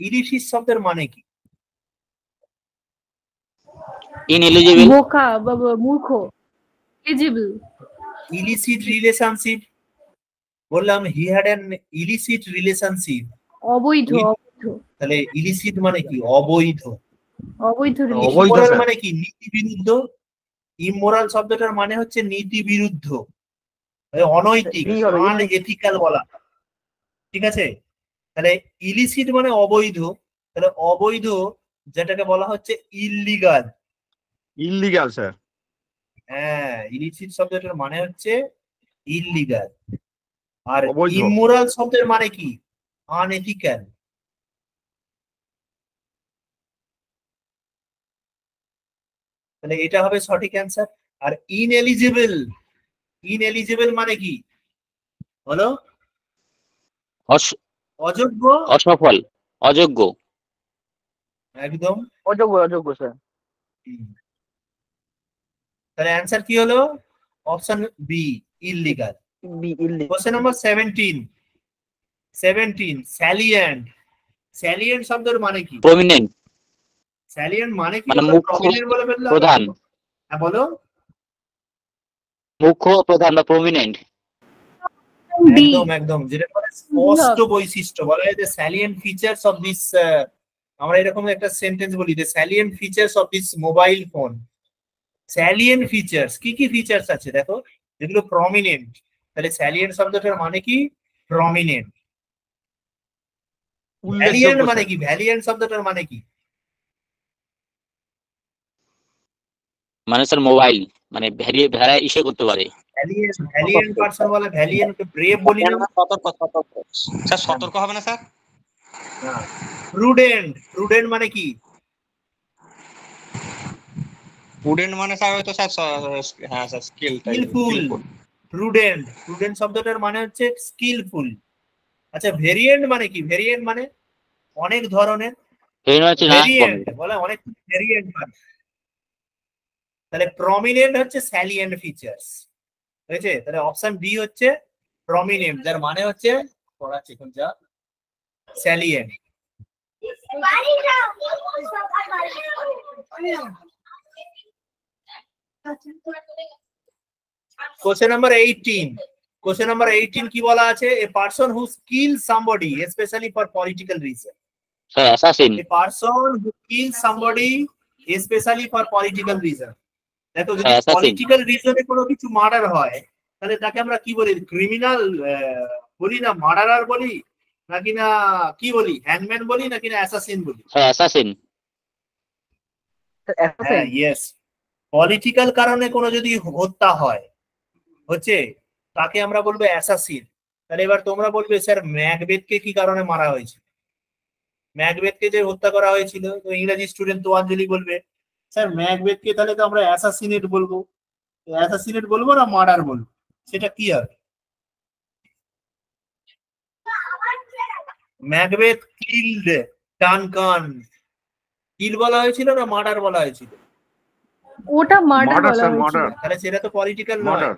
Illicit শব্দের মানে কি? ইনএলিজিবল। বোকা মূর্খ। এলিজিবল। Illicit relationship. বললাম he had an illicit relationship. অবৈধ। অবৈধ। তাহলে ইলিসিট মানে কি? অবৈধ। অবৈধ অবৈধ ইমোরাল স্যার। মানে কি? নীতি বিরুদ্ধ। ইমোরাল শব্দটার মানে হচ্ছে নীতি বিরুদ্ধ, অনৈতিক, বি হবে আনএথিক্যাল বলা। ঠিক আছে? তাহলে ইলিসিট মানে অবৈধ। তাহলে অবৈধ যেটাকে বলা হচ্ছে ইললিগাল। Illegal sir. হ্যাঁ, ইলিসিট শব্দটার মানে হচ্ছে ইললিগাল। আর অবৈধ। ইমোরাল শব্দের মানে কি? আনএথিক্যাল। তাহলে এটা হবে সঠিক অ্যান্সার। আর ইনএলিজিবল, ইনএলিজিবল মানে কি বলো? অযোগ্য। অসফল, অযোগ্য। একদম। অযোগ্য অযোগ্য স্যার। তাহলে অ্যান্সার কি হলো? Option B, illegal. বি ইল্লি। Question number 17, 17, salient. স্যালিয়েন্ট শব্দের মানে কি? প্রমিনেন্ট স্যালিয়েন্ট মানে কি? মানে মুখ্য, প্রমিনেন্ট বলে ফেললে হবে? প্রধান। হ্যাঁ বলো। মুখ্য, প্রধান বা প্রমিনেন্ট। ডি। একদম একদম, যেটা বলে স্পষ্ট বৈশিষ্ট্য, বলা হয় যে স্যালিয়েন্ট ফিচার্স অফ দিস। আমরা এরকম একটা সেন্টেন্স বলি যে salient features of this mobile phone. Salient features, কি কি ফিচার্স আছে দেখো যেগুলো প্রমিনেন্ট। তাহলে স্যালিয়েন্ট শব্দটার মানে কি? প্রমিনেন্ট। ভ্যালিয়েন্ট উল্লেখযোগ্য মানে স্যার। কি? ভ্যালিয়েন্ট শব্দটার মানে কি? মানে স্যার মোবাইল মানে ভেড়া ইসে করতে পারে। ভ্যালিয়েন্ট, ভ্যালিয়েন্ট পারসন বলে, ভ্যালিয়েন্ট ব্রেভ বলি না? সতর্ক সতর্ক স্যার, সতর্ক হবে না স্যার? প্রুডেন্ট, প্রুডেন্ট মানে কি? স্টুডেন্ট মানে স্যার হয়তো স্যার হ্যাঁ sir skill skilful. Prudent, prudent শব্দটার মানে হচ্ছে স্কিলফুল। আচ্ছা, ভেরিয়েন্ট মানে কি? ভেরিয়েন্ট মানে অনেক ধরনের। ভেরিয়েন্ট বলে অনেক ভেরিয়েন্ট মানে। তাহলে প্রমিনেন্ট হচ্ছে স্যালিয়েন্ট ফিচার্স, হয়েছে? তাহলে অপশন ডি হচ্ছে প্রমিনেন্ট, যার মানে হচ্ছে পড়াচ্ছি এখন যা salient. Question number 18, question number 18 কি বলা আছে? A person who kills somebody specially for political reason. Sir assassin. A person who kills somebody specially for political reason. দেখো, যদি পলিটিক্যাল রিজনে কোনো কিছু মার্ডার হয় তাহলে তাকে আমরা কি বলি? ক্রিমিনাল বলি না মার্ডারার বলি, নাকি না কি বলি? হ্যাংম্যান বলি নাকি না অ্যাসাসিন বলি? Sir assassin. হ্যাঁ ইয়েস, পলিটিক্যাল কারণে কোনো যদি হত্যা হয় হচ্ছে তাকে আমরা বলবো অ্যাসাসিন। তাহলে এবার তোমরা বলবে স্যার ম্যাকবেথকে কি কারণে মারা হয়েছিল? ম্যাকবেথকে যে হত্যা করা হয়েছিল, তো ইংরেজি স্টুডেন্ট তো অঞ্জলি বলবে স্যার ম্যাকবেথকে তাহলে তো আমরা অ্যাসাসিনেট বলবো। অ্যাসাসিনেট বলবো না মার্ডার বলবো, সেটা কি হবে? ম্যাকবেথ কিল্ড ডানকান, কিল বলা হয়েছিল না মার্ডার বলা হয়েছিল? ওটা মার্ডার Murder, বলা sir, হয়েছিল। murder. তাহলে সেটা তো পলিটিক্যাল নয়, Murder.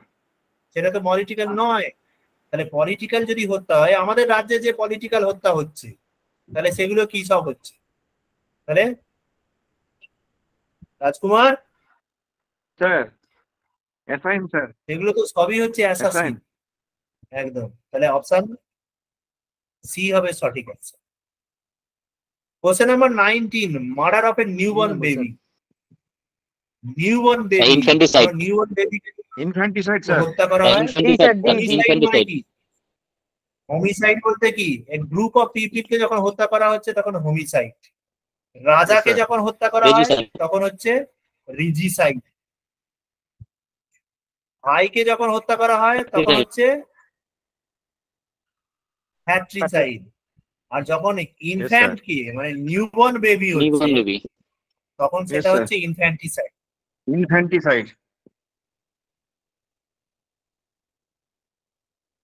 সেটা তো পলিটিক্যাল নয়। তাহলে পলিটিক্যাল যদি হত্যা হয়, আমাদের রাজ্যে যে পলিটিক্যাল হত্যা হচ্ছে তাহলে সেগুলো কি সব হচ্ছে? তাহলে রাজকুমার, Sir. Assign, sir. সেগুলো তো সবই হচ্ছে অ্যাসাসিন। একদম, তাহলে অপশন সি হবে সঠিক answer. Question number 19, murder of A newborn baby. Newborn baby, Infanticide. Newborn baby Infanticide, sir. হত্যা করা হয়। Infanticide, D, হোমিসাইড মানে infanticide. কি? হোমিসাইড বলতে কি, এক গ্রুপ অফ পিপলকে যখন হত্যা করা হচ্ছে তখন হোমিসাইড। রাজাকে Yes, sir. যখন হত্যা করা হয় Regicide. তখন হচ্ছে রিজিসাইড। ভাইকে যখন হত্যা করা হয় তখন হচ্ছে হ্যাট্রিসাইড। আর যখন ইনফ্যান্ট কে মানে নিউবর্ন বেবি হচ্ছে Newborn baby. তখন Yes, সেটা sir. হচ্ছে ইনফ্যান্টিসাইড। Infanticide.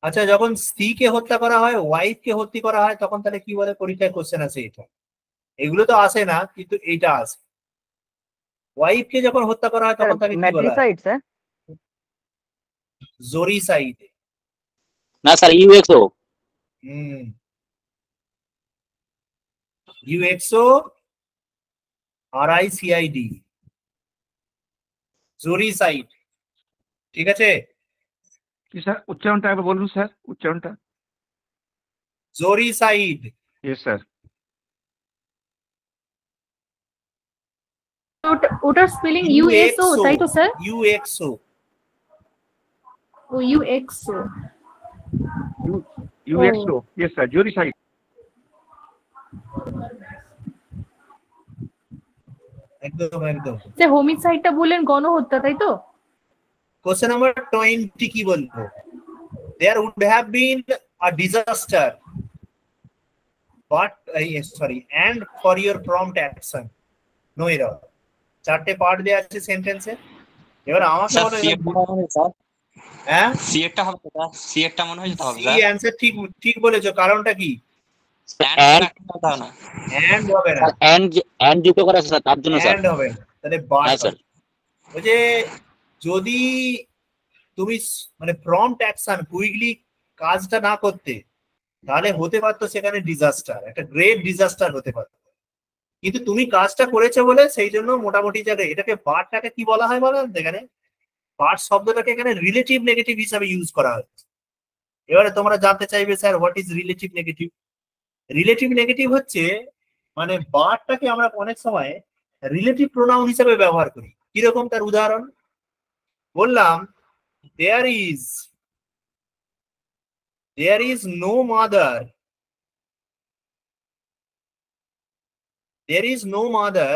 আচ্ছা, যখন স্ত্রীকে হত্যা করা হয়, ওয়াইফ কে হত্যা করা হয়, তখন তাহলে কি বলে? পরীক্ষায় কোশ্চেন আছে এটা। এগুলো তো আসে না, কিন্তু এইটা আসে। ওয়াইফ কে যখন হত্যা করা হয় তখন তাকে কি বলা হয়? ম্যাট্রিসাইড স্যার। জোরিসাইড। না স্যার, ইউএক্সও। ইউএক্সও RICID, জোরিসাইড। ঠিক আছে, কি স্যার উচ্চারণটা একবার বলুন স্যার, উচ্চারণটা। জোরিসাইড। Yes sir. ওটার স্পেলিং ইউএসও, তাই তো স্যার? ইউএক্সও। ও U X O. U X O, yes sir, uxoricide. একদম একদম। স্যার হোমিসাইডটা বললেন গণহত্যা, তাই তো? কোশ্চেন নাম্বার 20 কি বলবো? There would have been a disaster, but sorry, and for your prompt action. No error. চারটে পার্ট দেওয়া আছে সেন্টেন্সে। এবার আমাকে স্যার বলো, সি এরটা মনে হয় স্যার, হ্যাঁ সি এরটা হবে স্যার, সি এরটা মনে হয় যেতে হবে সি স্যার। অ্যান্সার ঠিক ঠিক বলেছো। কারণটা কি? And একটা হবে না। এন্ড হবে না, and যুক্ত করা আছে স্যার, তার জন্য স্যার। এন্ড হবে না, তাহলে বাট হ্যাঁ স্যার। হবে। ওই যে যদি তুমি মানে প্রম্পট অ্যাকশন কুইকলি কাজটা না করতে, তাহলে হতে পারতো সেখানে ডিজাস্টার, একটা গ্রেট ডিজাস্টার হতে পারতো। কিন্তু তুমি কাজটা করেছো বলে সেই জন্য মোটামুটি জায়গায় এটাকে বারটাকে কি বলা হয় বলো? এখানে বার শব্দটাকে এখানে রিলেটিভ নেগেটিভ হিসাবে ইউজ করা হচ্ছে। এবারে তোমরা জানতে চাইবে sir what is relative negative? Relative negative হচ্ছে মানে বারটাকে আমরা অনেক সময় রিলেটিভ প্রোনাউন হিসেবে ব্যবহার করি। কিরকম তার উদাহরণ বললাম, there is no mother, there is no mother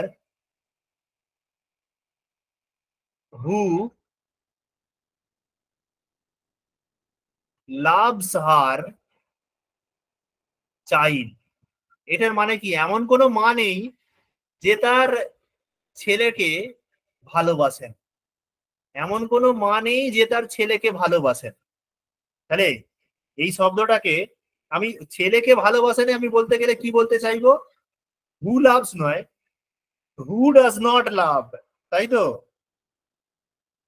who loves her child. এটার মানে কি? এমন কোনো মা নেই যে তার ছেলেকে ভালোবাসেন। এমন কোনো মা নেই যে তার ছেলেকে ভালোবাসেন। তাহলে এই শব্দটাকে আমি ছেলেকে ভালোবাসেন আমি বলতে গেলে কি বলতে চাইবো? হু লাভস নয়, হু ডাজ নট লাভ, তাই তো?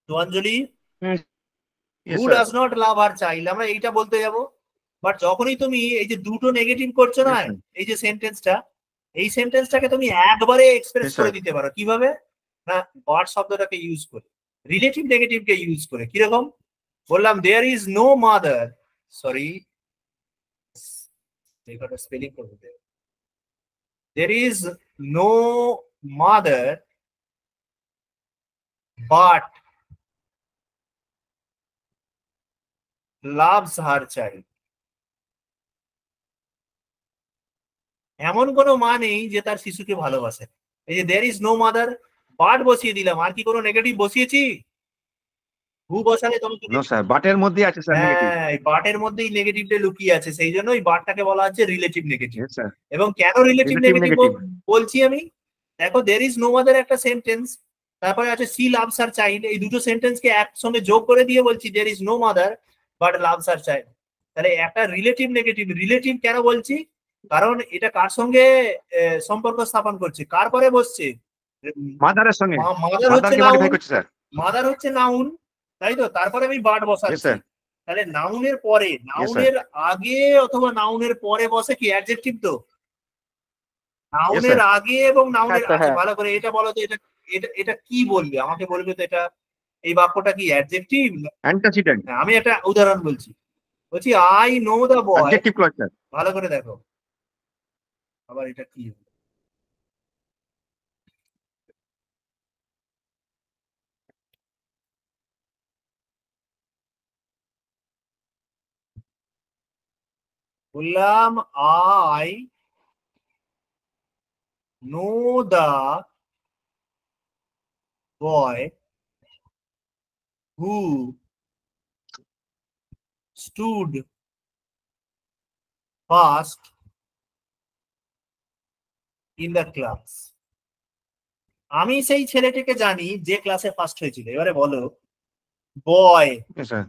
তো অঞ্জলি, Yes, হু sir. ডাজ নট লাভ আর চাইল্ড, আমরা এইটা বলতে যাব। বাট যখনই তুমি এই যে দুটো নেগেটিভ করছো না, Yes, sir. এই যে সেন্টেন্সটা, এই সেন্টেন্সটাকে তুমি একবারে এক্সপ্রেস Yes, করে sir. দিতে পারো। কিভাবে? না, বাট শব্দটাকে ইউজ করে, রিলেটিভ নেগেটিভকে ইউজ করে। কিরকম? বললাম there is no mother, sorry spelling করতে, there is no mother but loves her child. এমন কোনো মা নেই যে তার শিশুকে ভালোবাসে। এই যে there is no mother but বসিয়ে দিলাম, আর কি কোনো নেগেটিভ বসিয়েছি? হু বসালে তোমাকে নো স্যার, বাটের মধ্যে আছে স্যার নেগেটিভ। হ্যাঁ, এই বাটের মধ্যেই নেগেটিভটা লুকিয়ে আছে, সেই জন্য এই বাটটাকে বলা হচ্ছে রিলেটিভ নেগেটিভ। Yes sir. এবং কেন রিলেটিভ Relative নেগেটিভ negative. বলছি আমি, দেখো দের ইজ নো আদার একটা সেন্টেন্স, তারপরে আছে সি লাভস হার চাইল্ড, এই দুটো সেন্টেন্সকে একসঙ্গে যোগ করে দিয়ে বলছি there is no mother but loves her child. তাহলে একটা রিলেটিভ নেগেটিভ, রিলেটিভ কেন বলছি? কারণ এটা কার সঙ্গে সম্পর্ক স্থাপন করছে, কার পরে বসছে? মাদারের সঙ্গে, মাদার হচ্ছে মাদারকে মডিফাই করছে স্যার। মাদার হচ্ছে নাউন, তাই তো? তারপরে আমি বাট ইয়েস বসাচ্ছি। স্যার। তাহলে নাউনের পরে, নাউনের আগে অথবা নাউনের পরে বসে কি অ্যাডজেক্টিভ? তো নাউনের sir. আগে এবং নাউনের আচ্ছা, হ্যাঁ। ভালো করে এটা বলো তো, এটা এটা এটা কি বলবে আমাকে, বলবে তো এটা এই বাক্যটা কি অ্যাডজেক্টিভ? অ্যান্টাসিডেন্ট, আমি একটা উদাহরণ বলছি, বলছি I know the boy, adjective clause sir. ভালো করে দেখো আবার এটা কি হবে? বললাম I know the boy who stood first in the class. আমি সেই ছেলেটিকে জানি যে ক্লাসে ফার্স্ট হয়েছিল। এবারে বলো বয়, ইয়েস স্যার।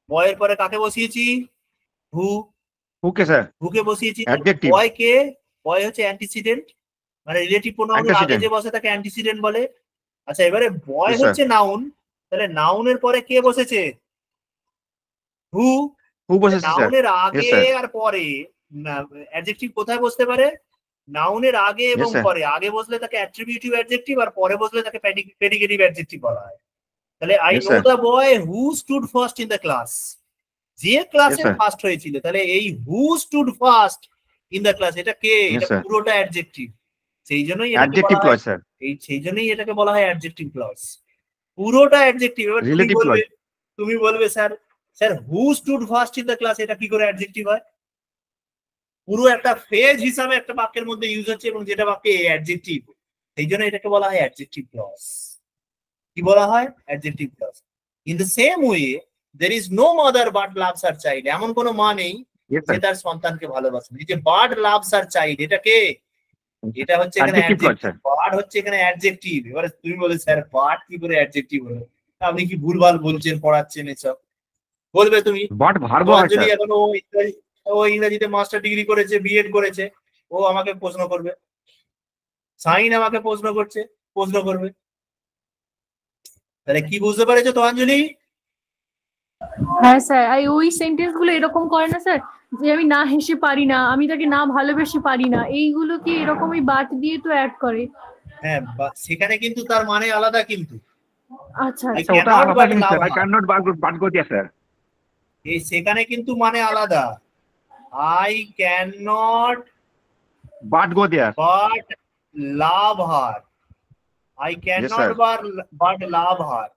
বয়ের পরে কাকে বসিয়েছি? হু, ওকে স্যার। হুকে বসিয়েছি। Adjective. বয় কে? বয় হচ্ছে অ্যান্টিসিডেন্ট, মানে রিলেটিভ প্রোনাউনের আগে Antecedent. যে বসে তাকে অ্যান্টিসিডেন্ট বলে। আচ্ছা, এবারে বয় Yes, sir. হচ্ছে নাউন, তাহলে নাউনের পরে কে বসেছে? হু। হু বসেছে স্যার। নাউনের আগে sir. আর পরে অ্যাডজেক্টিভ কোথায় বসতে পারে? নাউনের আগে এবং sir. পরে। আগে বসলে তাকে অ্যাট্রিবিউটিভ অ্যাডজেক্টিভ, আর পরে বসলে তাকে প্রেডিকেটিভ অ্যাডজেক্টিভ বলা হয়। তাহলে I Yes, know sir. The boy who stood first in the class, যে ক্লাসে sir. ফার্স্ট হয়েছিল। তাহলে এই who stood first in the class এটা কে? Yes, এটা sir. পুরোটা অ্যাডজেক্টিভ, সেই জন্যই এটাকে অ্যাডজেক্টিভ বলা ক্লজ হয়, স্যার। সেই জন্যই এটাকে বলা হয় অ্যাডজেক্টিভ ক্লজ, পুরোটা অ্যাডজেক্টিভ। এবার তুমি Relative বলবে, clause. তুমি বলবে sir, sir who stood first in the class এটা কি করে অ্যাডজেক্টিভ হয়? পুরো একটা ফ্রেজ হিসাবে একটা বাক্যের মধ্যে ইউজ হচ্ছে, এবং যেটা বাক্যে অ্যাডজেক্টিভ, সেই জন্য এটাকে বলা হয় অ্যাডজেক্টিভ ক্লজ। কি বলা হয়? Adjective clause. In the same way there is no mother but loves her child, এমন কোনো মা নেই ইয়েস যে স্যার। তার সন্তানকে ভালোবাসে। এই যে বাট লাভস হার চাইল্ড এটা কে? এটা হচ্ছে এখানে Adjective clause, অ্যাডজেক্টিভ, বাট হচ্ছে এখানে অ্যাডজেক্টিভ। এবারে তুমি বলে স্যার বাট কি করে অ্যাডজেক্টিভ হলো? আপনি কি ভুলভাল বলছেন, পড়াচ্ছেন এসব, বলবে তুমি। বাট ভার্ব হয় অঞ্জলি স্যার। এখন ও ইংরেজিতে মাস্টার ডিগ্রি করেছে, বিএড করেছে, ও আমাকে প্রশ্ন করবে। সাইন আমাকে প্রশ্ন করবে। তাহলে কি বুঝতে পেরেছো তো অঞ্জলি? হ্যাঁ স্যার, ওই সেন্টেন্স গুলো এরকম করে না স্যার, যে আমি না হেসে পারি না, আমি তাকে না ভালোবেসে পারি না, এইগুলো কি এরকমই বাট দিয়ে তো অ্যাড করে? হ্যাঁ, সেখানে কিন্তু তার মানে আলাদা কিন্তু। আচ্ছা I আচ্ছা। ওটা cannot আলাদা but জিনিস love sir. I her. Can not but go দিয়া স্যার। এই সেখানে কিন্তু মানে আলাদা। I can not but go দিয়া। But love her, I can Yes, not sir. But love her,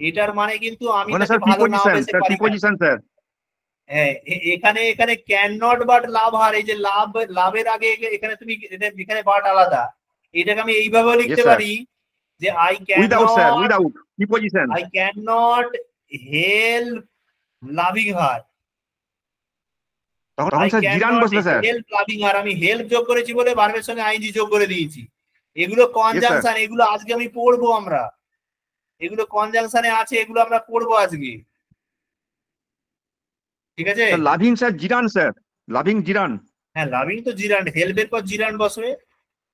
এটার মানে কিন্তু আমি ওখানে তাকে স্যার ভালো না প্রিপজিশন, বেসে স্যার পারি না। Preposition sir. হ্যাঁ, এখানে ক্যান নট বাট লাভ হার, এই যে লাভের আগে এখানে তুমি এখানে বাট আলাদা, এটাকে আমি এইভাবে লিখতে Yes, sir. পারি যে I can without sir, not without preposition. I cannot help loving her. তখন I স্যার জিরান cannot বসবে স্যার। help loving her. আমি হেল্প যোগ করেছি বলে ভার্বের সঙ্গে আইএনজি যোগ করে দিয়েছি। এগুলো কনজাংশন, এগুলো আজকে আমি পড়বো আমরা। এগুলো কনজাংশনে আছে, এগুলো আমরা পড়বো আজকে। ঠিক আছে? লাভিং স্যার জিরান স্যার, লাভিং জিরান। হ্যাঁ, লাভিং তো জিরান্ড, হেল্পের পর জিরান্ড বসবে,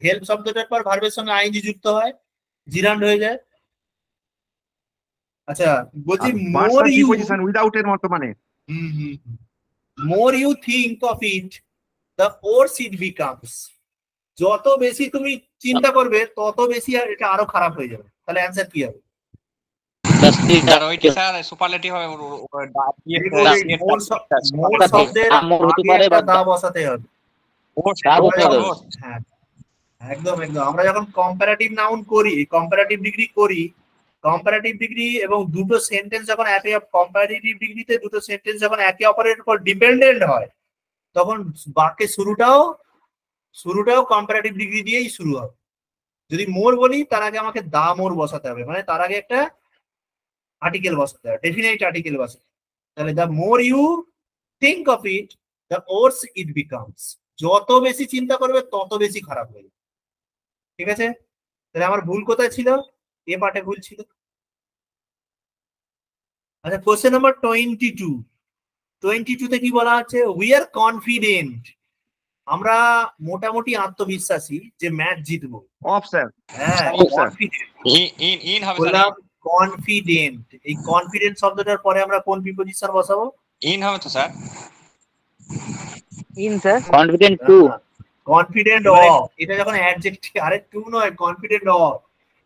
হেল্প শব্দটার পর ভার্বের সঙ্গে আইএনজি যুক্ত হয়, জিরান্ড হয়ে যায়। আচ্ছা, বলছি but more sir you, preposition without এর মত মানে। more you think of it, the worse it becomes. যত বেশি তুমি চিন্তা করবে তত বেশি আর এটা আরো খারাপ হয়ে যাবে। তাহলে অ্যান্সার কি হবে? স্যার ওইটা স্যার সুপারলেটিভ হবে। মোর শব্দের আগে একটা দা বসাতে হবে। হ্যাঁ, একদম একদম। আমরা যখন কম্পারেটিভ নাউন করি, কম্পারেটিভ ডিগ্রি করি, কম্পারেটিভ ডিগ্রি এবং দুটো সেন্টেন্স যখন কম্পারেটিভ ডিগ্রিতে দুটো সেন্টেন্স যখন একে অপরের উপর ডিপেন্ডেন্ট হয়, তখন বাক্যের শুরুটাও কম্পারেটিভ ডিগ্রি দিয়েই শুরু হবে। যদি মোর বলি তার আগে আমাকে দা মোর বসাতে হবে, মানে তার আগে একটা আর্টিকেল বসাতে হবে, ডেফিনাইট আর্টিকেল বসাতে হবে। তাহলে the more you think of it the worse it becomes. যত বেশি চিন্তা করবে তত বেশি খারাপ হয়ে যাবে। ঠিক আছে, তাহলে আমার ভুল কোথায় ছিল? এ পার্টে ভুল ছিল। আচ্ছা, কোশ্চেন নাম্বার 22। 22 তে কি বলা আছে? উই আর কনফিডেন্ট, আমরা মোটামুটি আত্মবিশ্বাসী যে ম্যাচ জিতবো। Off sir. হ্যাঁ, Off, sir. confident। ইন হবে স্যার, বললাম কনফিডেন্ট, এই কনফিডেন্ট শব্দটার পরে আমরা কোন প্রিপোজিশন বসাবো? ইন হবে তো sir. In sir. Confident to. Confident এবারে- অফ, এটা যখন অ্যাডজেক্টিভ, আরে টু নয়, কনফিডেন্ট অফ।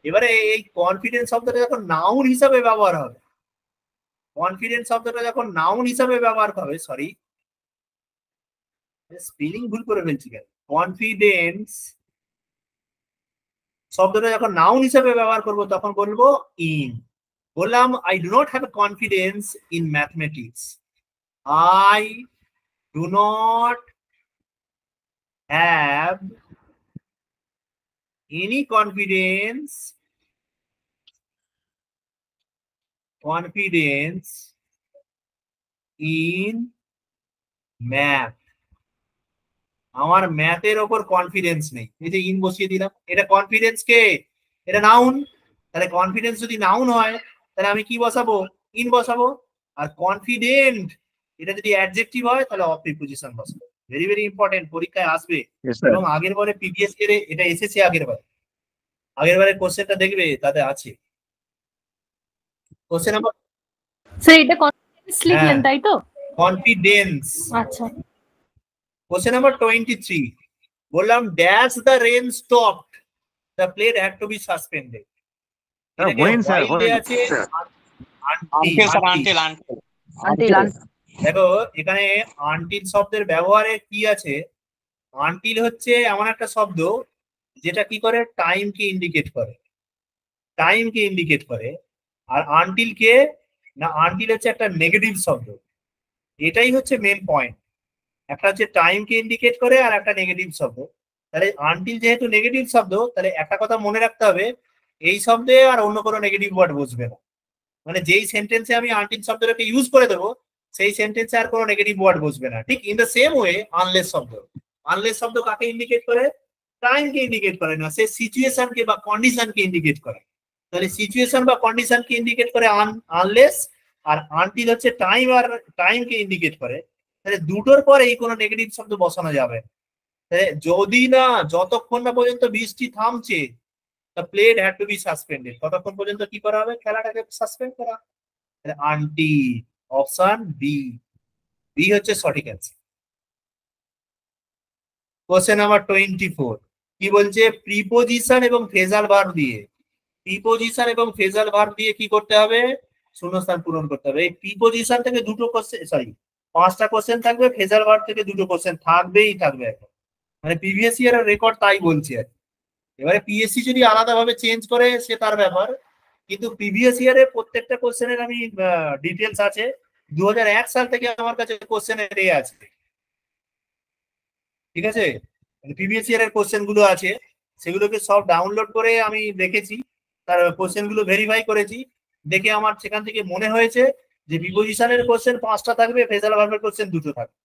এবারে এই কনফিডেন্ট শব্দটা যখন নাউন হিসাবে ব্যবহার হবে, কনফিডেন্ট শব্দটা যখন নাউন হিসাবে ব্যবহার হবে, সরি স্পেলিং ভুল করে ফেলছি কেন, কনফিডেন্স শব্দটা যখন নাউন হিসাবে ব্যবহার করব তখন বলবো ইন। বললাম I do not have confidence in mathematics, I do not have any confidence in math, আমার ম্যাথের ওপর কনফিডেন্স নেই। এই যে ইন বসিয়ে দিলাম, এটা কনফিডেন্স কে? এটা নাউন। তাহলে কনফিডেন্স যদি নাউন হয় তাহলে আমি কি বসাবো? ইন বসাবো। আর কনফিডেন্ট এটা যদি অ্যাডজেক্টিভ হয় তাহলে অফ প্রিপোজিশন বসাবো। ভেরি ভেরি ইম্পর্টেন্ট, পরীক্ষায় আসবে। Yes, sir. এবং আগের বারে প্রিভিয়াস ইয়ারে এটা এসেছে, আগের বারে কোশ্চেনটা দেখবে তাতে আছে। কোশ্চেন নাম্বার স্যার এটা কনফিডেন্স লিখলেন তাই তো? কনফিডেন্স। আচ্ছা, কোশ্চেন নাম্বার 23, বললাম dash the rain stopped, the plate had to be suspended. when, sir, when, আছে sir. Until sir, until until দেখো এখানে আনটিল শব্দের ব্যবহারে কি আছে? আনটিল হচ্ছে এমন একটা শব্দ যেটা কি করে? টাইমকে ইন্ডিকেট করে, টাইমকে ইন্ডিকেট করে। আর আনটিল কে না, আনটিল হচ্ছে একটা নেগেটিভ শব্দ। এটাই হচ্ছে মেন পয়েন্ট। একটা হচ্ছে টাইমকে ইন্ডিকেট করে আর একটা নেগেটিভ শব্দ। তাহলে আনটিল যেহেতু নেগেটিভ শব্দ, তাহলে একটা কথা মনে রাখতে হবে, এই শব্দে আর অন্য কোনো নেগেটিভ ওয়ার্ড বসবে না। মানে যেই সেন্টেন্সে আমি আনটিল শব্দটাকে ইউজ করে দেবো সেই সেন্টেন্সে আর কোনো নেগেটিভ ওয়ার্ড বসবে না। ঠিক in the same way unless শব্দ, আনলেস শব্দ কাকে ইন্ডিকেট করে? টাইমকে ইন্ডিকেট করে না, সে সিচুয়েশনকে বা কন্ডিশনকে ইন্ডিকেট করে। তাহলে সিচুয়েশন বা কন্ডিশনকে ইন্ডিকেট করে আনলেস, আর আনটিল হচ্ছে টাইম আর টাইমকে ইন্ডিকেট করে। তাহলে দুটোর পরে এই কোনো নেগেটিভ শব্দ বসানো যাবে। যদি না, যতক্ষণ না পর্যন্ত বৃষ্টি থামছে, the plate had to be suspended, ততক্ষণ পর্যন্ত কি করা হবে? খেলাটাকে সাসপেন্ড করা। আনটি, অপশন বি, বি হচ্ছে সঠিক অ্যান্সার। কোশ্চেন নাম্বার 24 কি বলছে? প্রিপোজিশন এবং ফ্রেজাল ভার্ব দিয়ে, প্রিপোজিশন এবং ফ্রেজাল ভার্ব দিয়ে কি করতে হবে? শূন্যস্থান পূরণ করতে হবে। এই প্রিপোজিশন থেকে দুটো কোশ্চেন, সরি 5টা কোশ্চেন থাকবে, ফ্রেজাল ভার্ব থেকে দুটো কোশ্চেন থাকবেই থাকবে। এখন মানে প্রিভিয়াস ইয়ারের রেকর্ড তাই বলছে আর। এবারে পিএসসি যদি আলাদাভাবে চেঞ্জ করে সে তার ব্যাপার, কিন্তু প্রিভিয়াস ইয়ারে প্রত্যেকটা কোশ্চেনের আমি ডিটেলস আছে। 2001 সাল থেকে আমার কাছে কোশ্চেনের এ আছে, ঠিক আছে? প্রিভিয়াস ইয়ারের কোশ্চেন গুলো আছে, সেগুলোকে সব ডাউনলোড করে আমি দেখেছি, তার কোশ্চেন গুলো ভেরিফাই করেছি। দেখে আমার সেখান থেকে মনে হয়েছে যে প্রিপোজিশনের কোশ্চেন 5টা থাকবে, ফ্রেজাল ভার্বের কোশ্চেন 2টো থাকবে,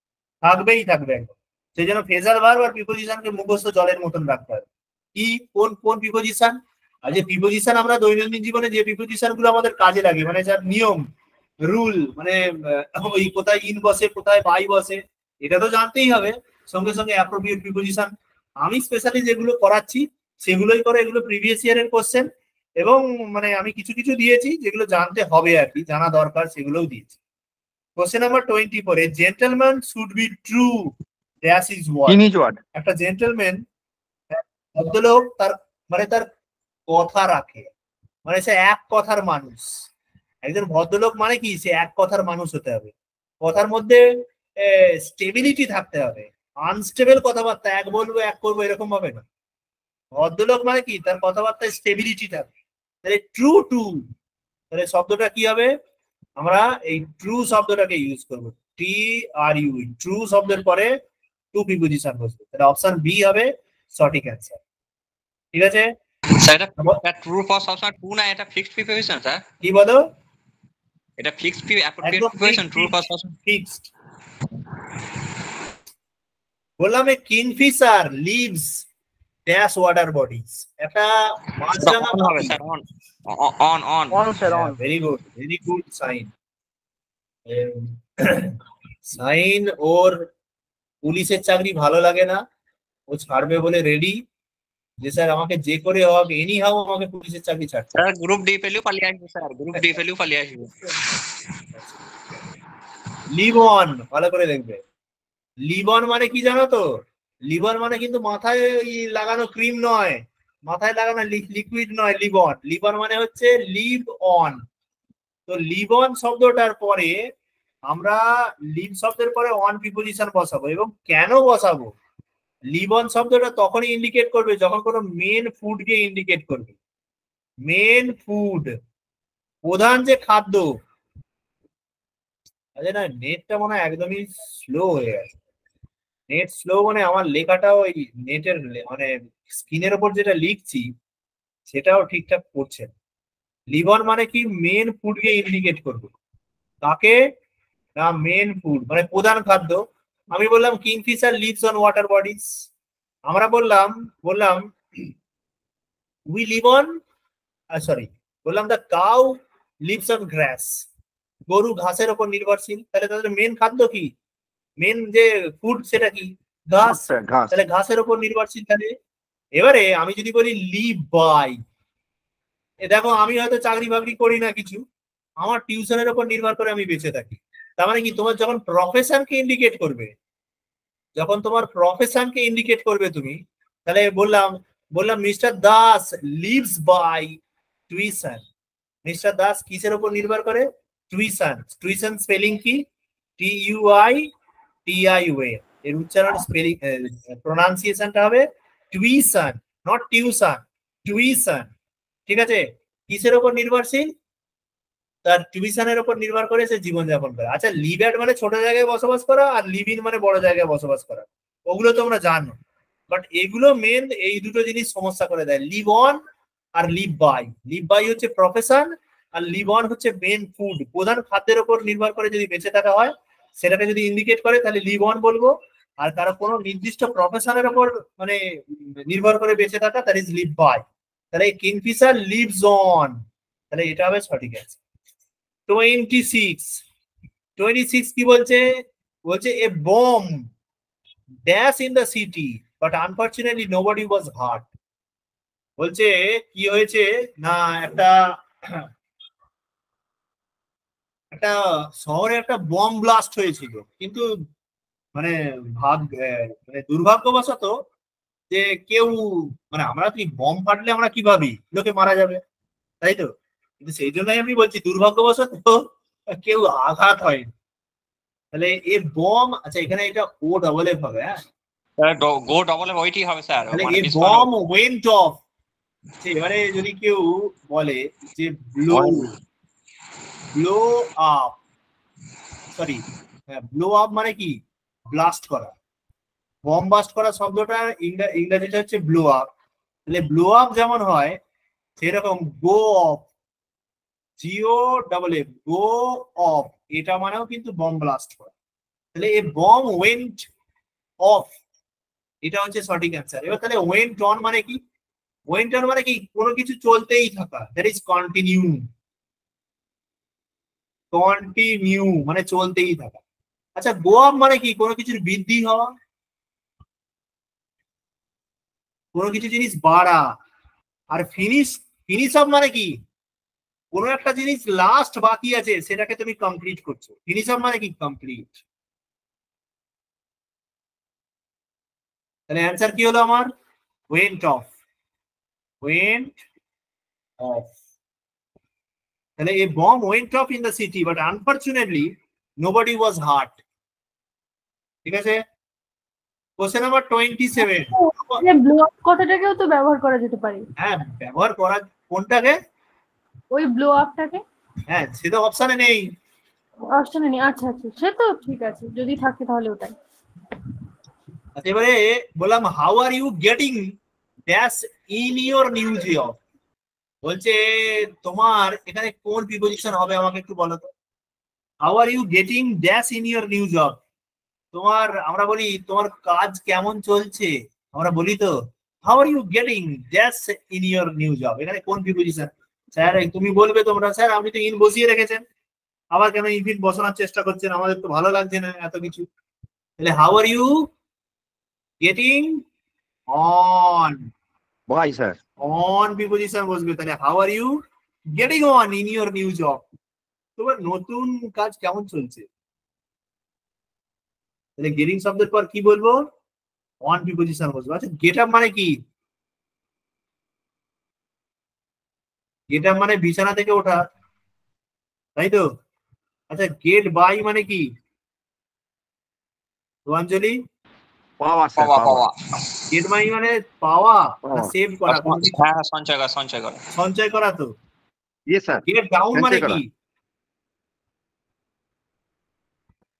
থাকবেই থাকবে একদম। সেই জন্য ফ্রেজাল ভার্ব আর প্রিপোজিশনকে মুখস্থ জলের মতন রাখতে হবে। কি কোন কোন প্রিপোজিশন? আর যে প্রিপোজিশন আমরা দৈনন্দিন জীবনে যে প্রিপোজিশন গুলো আমাদের কাজে লাগে, মানে যার নিয়ম রুল, মানে ওই কোথায় ইন বসে কোথায় বাই বসে, এটা তো জানতেই হবে। সঙ্গে সঙ্গে অ্যাপ্রোপ্রিয়েট প্রিপোজিশন আমি স্পেশালি যেগুলো করাচ্ছি সেগুলোই করে, এগুলো প্রিভিয়াস ইয়ারের কোশ্চেন। এবং মানে আমি কিছু কিছু দিয়েছি যেগুলো জানতে হবে আর কি, জানা দরকার, সেগুলোও দিয়েছি। Question number 24, A gentleman should be true dash is watt. In each word. একটা জেন্টলম্যান, ভদ্রলোক, তার মানে তার কথা রাখে, মানে সে এক কথার মানুষ। একজন ভদ্রলোক মানে কি? সে এক কথার মানুষ হতে হবে, কথার মধ্যে স্টেবিলিটি থাকতে হবে। আনস্টেবল কথাবার্তা, এক বলবো এক করবো এরকম হবে না। ভদ্রলোক মানে কি? তার কথাবার্তায় স্টেবিলিটি থাকবে। তাহলে ট্রু টু, তাহলে শব্দটা কি হবে? আমরা এই ট্রু শব্দটাকে ইউজ করবো, টি আর ইউ, ট্রু শব্দের পরে টু প্রিপোজিশন বসবে। তাহলে অপশন বি হবে সঠিক অ্যান্সার। ঠিক আছে, স্যার এটা ট্রু ফর সবসময় ট্রু না, এটা ফিক্সড প্রিপোজিশন স্যার? কি বলো? এটা ফিক্সড অ্যাপ্রোপ্রিয়েট একদম প্রিপোজিশন ট্রু ফর সবসময়। ফিক্সড। বললাম a kingfisher lives dash water bodies, একটা মাছরাঙা অন হবে পাখি। Sir, on on on on sir on. Very good sign. Sign ওর পুলিশের চাকরি ভালো লাগে না, ও ছাড়বে বলে রেডি, যে স্যার আমাকে যে করে হোক এনি হাউ আমাকে পুলিশের চাকরি ছাড়তে হবে। স্যার গ্রুপ ডি পেলেও পালিয়ে আসবে স্যার, গ্রুপ ডি পেলেও পালিয়ে আসবে। লিভ অন, ভালো করে দেখবে। লিভ অন মানে কি জানো তো? লিভ অন মানে কিন্তু মাথায় ওই লাগানো ক্রিম নয়, মাথায় লাগানো লিকুইড নয়। লিভ অন, লিভ অন মানে হচ্ছে লিভ অন। তো লিভ অন শব্দটার পরে আমরা লিভ শব্দের পরে অন প্রিপোজিশন বসাবো। এবং কেন বসাবো? লিভ অন শব্দটা তখনই ইন্ডিকেট করবে যখন কোনো মেন ফুডকে ইন্ডিকেট করবে। মেন ফুড, প্রধান যে খাদ্য। আরে না, নেটটা মনে হয় একদমই স্লো হয়ে গেছে। নেট স্লো মানে আমার লেখাটাও ওই নেটের মানে স্ক্রিনের ওপর যেটা লিখছি সেটাও ঠিকঠাক করছে না। লিভ অন মানে কি? মেন ফুডকে ইন্ডিকেট করবে। কাকে? না, মেন ফুড মানে প্রধান খাদ্য। আমি বললাম Kingfisher lives on water bodies. আমরা বললাম উই লিভ অন, সরি, বললাম the cow lives on grass. গরু ঘাসের ওপর নির্ভরশীল। তাহলে তাদের মেন খাদ্য কি? মেন যে ফুড সেটা কি? ঘাস। স্যার ঘাস। তাহলে ঘাসের ওপর নির্ভরশীল। তাহলে এবারে আমি যদি বলি লিভ বাই, দেখো আমি হয়তো চাকরি বাকরি করি না কিছু, আমার টিউশনের ওপর নির্ভর করে আমি বেঁচে থাকি। তার মানে কি? তোমার যখন প্রফেশনকে ইন্ডিকেট করবে, যখন তোমার প্রফেশনকে ইন্ডিকেট করবে তুমি, তাহলে বললাম Mister Das lives by tuition. Mister Das কিসের উপর নির্ভর করে? টিউশন। টিউশন স্পেলিং কি? TUITION। এর উচ্চারণ স্পেলিং প্রোনাউন্সিয়েশনটা হবে টিউশন, নট টিউশন, টিউশন। ঠিক আছে? কিসের উপর নির্ভরশীল? তার টিউশনের উপর নির্ভর করে সে জীবনযাপন করে। আচ্ছা, লিভ অ্যাট মানে ছোট জায়গায় বসবাস করা, আর লিভ ইন মানে বড় জায়গায় বসবাস করা, ওগুলো তোমরা জানো। বাট এগুলো মেন এই দুটো জিনিস সমস্যা করে দেয়, লিভ অন আর লিভ বাই। লিভ বাই হচ্ছে প্রফেশন, আর লিভ অন হচ্ছে মেন ফুড, প্রধান খাদ্যের উপর নির্ভর করে যদি বেঁচে থাকা হয় সেটাকে যদি ইন্ডিকেট করে তাহলে লিভ অন বলবো। আর কারো কোনো নির্দিষ্ট প্রফেশনের উপর মানে নির্ভর করে বেঁচে থাকা, দ্যাট ইজ লিভ বাই। তাহলে কিংফিশার লিভস অন, তাহলে এটা হবে সঠিক আছে। 26 কি বলছে? বলছে a bomb dash in the city but unfortunately nobody was hurt. বলছে কি হয়েছে না, একটা শহরে একটা বম ব্লাস্ট হয়েছিল, কিন্তু মানে মানে দুর্ভাগ্যবশত যে কেউ, মানে আমরা কি বম ফাটলে আমরা কি ভাবি? লোকে মারা যাবে, তাই তো? কিন্তু সেই জন্যই আমি বলছি দুর্ভাগ্যবশত কেউ আঘাত হয়নি। তাহলে এ বম, আচ্ছা এখানে এটা ও ডবল এফ হবে। হ্যাঁ, গো ডবল ওইটি হবে স্যার, তাহলে মানে এ বম ওয়েন্ট অফ। এবারে যদি কেউ বলে যে blow up, sorry, blow up মানে কি? ব্লাস্ট করা, বম ব্লাস্ট করা শব্দটা ইংরেজিটা হচ্ছে ব্লো আপ। তাহলে ব্লো আপ যেমন হয় সেরকম go off, G O double F, go off, এটা মানেও কিন্তু বম ব্লাস্ট করা। তাহলে এ বম ওয়েন্ট অফ, এটা হচ্ছে সঠিক অ্যান্সার। এবার তাহলে ওয়েন্ট অন মানে কি? ওয়েন্ট অন মানে কি? কোনো কিছু চলতেই থাকা, দ্যাট ইজ কন্টিনিউ। কন্টিনিউ মানে চলতেই থাকা। আচ্ছা, গো আপ মানে কি? কোনো কিছুর বৃদ্ধি হওয়া, কোনো কিছু জিনিস বাড়া। আর ফিনিশ অফ মানে কি? কোনো একটা জিনিস লাস্ট বাকি আছে সেটাকে তুমি কমপ্লিট করছো। ফিনিশ অফ মানে কি? কমপ্লিট। তাহলে অ্যান্সার কি হলো আমার? Went off, went off. তাহলে a bomb went off in the city but unfortunately nobody was hurt. ঠিক আছে? Question number 27। ব্লো আপ কথাটাকেও তো ব্যবহার করা যেতে পারে। হ্যাঁ, ব্যবহার করা কোনটাকে? ওই ব্লো আপটাকে। হ্যাঁ, সেটা অপশনে নেই। অপশনে নেই, আচ্ছা আচ্ছা, সে তো ঠিক আছে, যদি থাকে তাহলে ওটাই। আচ্ছা, এবারে বললাম how are you getting dash in your new job বলছে তোমার এখানে কোন প্রিপোজিশন হবে আমাকে একটু বলো তো। How are you getting dash in your new job, তোমার আমরা বলি তোমার কাজ কেমন চলছে, আমরা বলি তো how are you getting dash in your new job, এখানে কোন প্রিপোজিশন? স্যার তুমি বলবে তোমরা, স্যার আপনি তো ইন বসিয়ে রেখেছেন, আবার কেন ইন বসানোর চেষ্টা করছেন, আমাদের তো ভালো লাগছে না এত কিছু। তাহলে how are you getting on, ভাই স্যার অন প্রিপোজিশন বসবে, তাহলে how are you getting on in your new job, তোমার নতুন কাজ কেমন চলছে। তাহলে গেটিং শব্দের পর কি বলবো? অন প্রিপোজিশন বসবে। আচ্ছা গেট আপ মানে কি? গেট আপ মানে বিছানা থেকে ওঠা, তাই তো? আচ্ছা গেট বাই মানে কি রূপাঞ্জলি? পাওয়া স্যার পাওয়া পাওয়া। পাওয়া গেট বাই মানে পাওয়া না পাওয়া। সেভ করা, কোনো কিছু হ্যাঁ সঞ্চয় করা সঞ্চয় করা। সঞ্চয় করা তো। ইয়ে স্যার গেট ডাউন মানে সঞ্চয় করা। কি?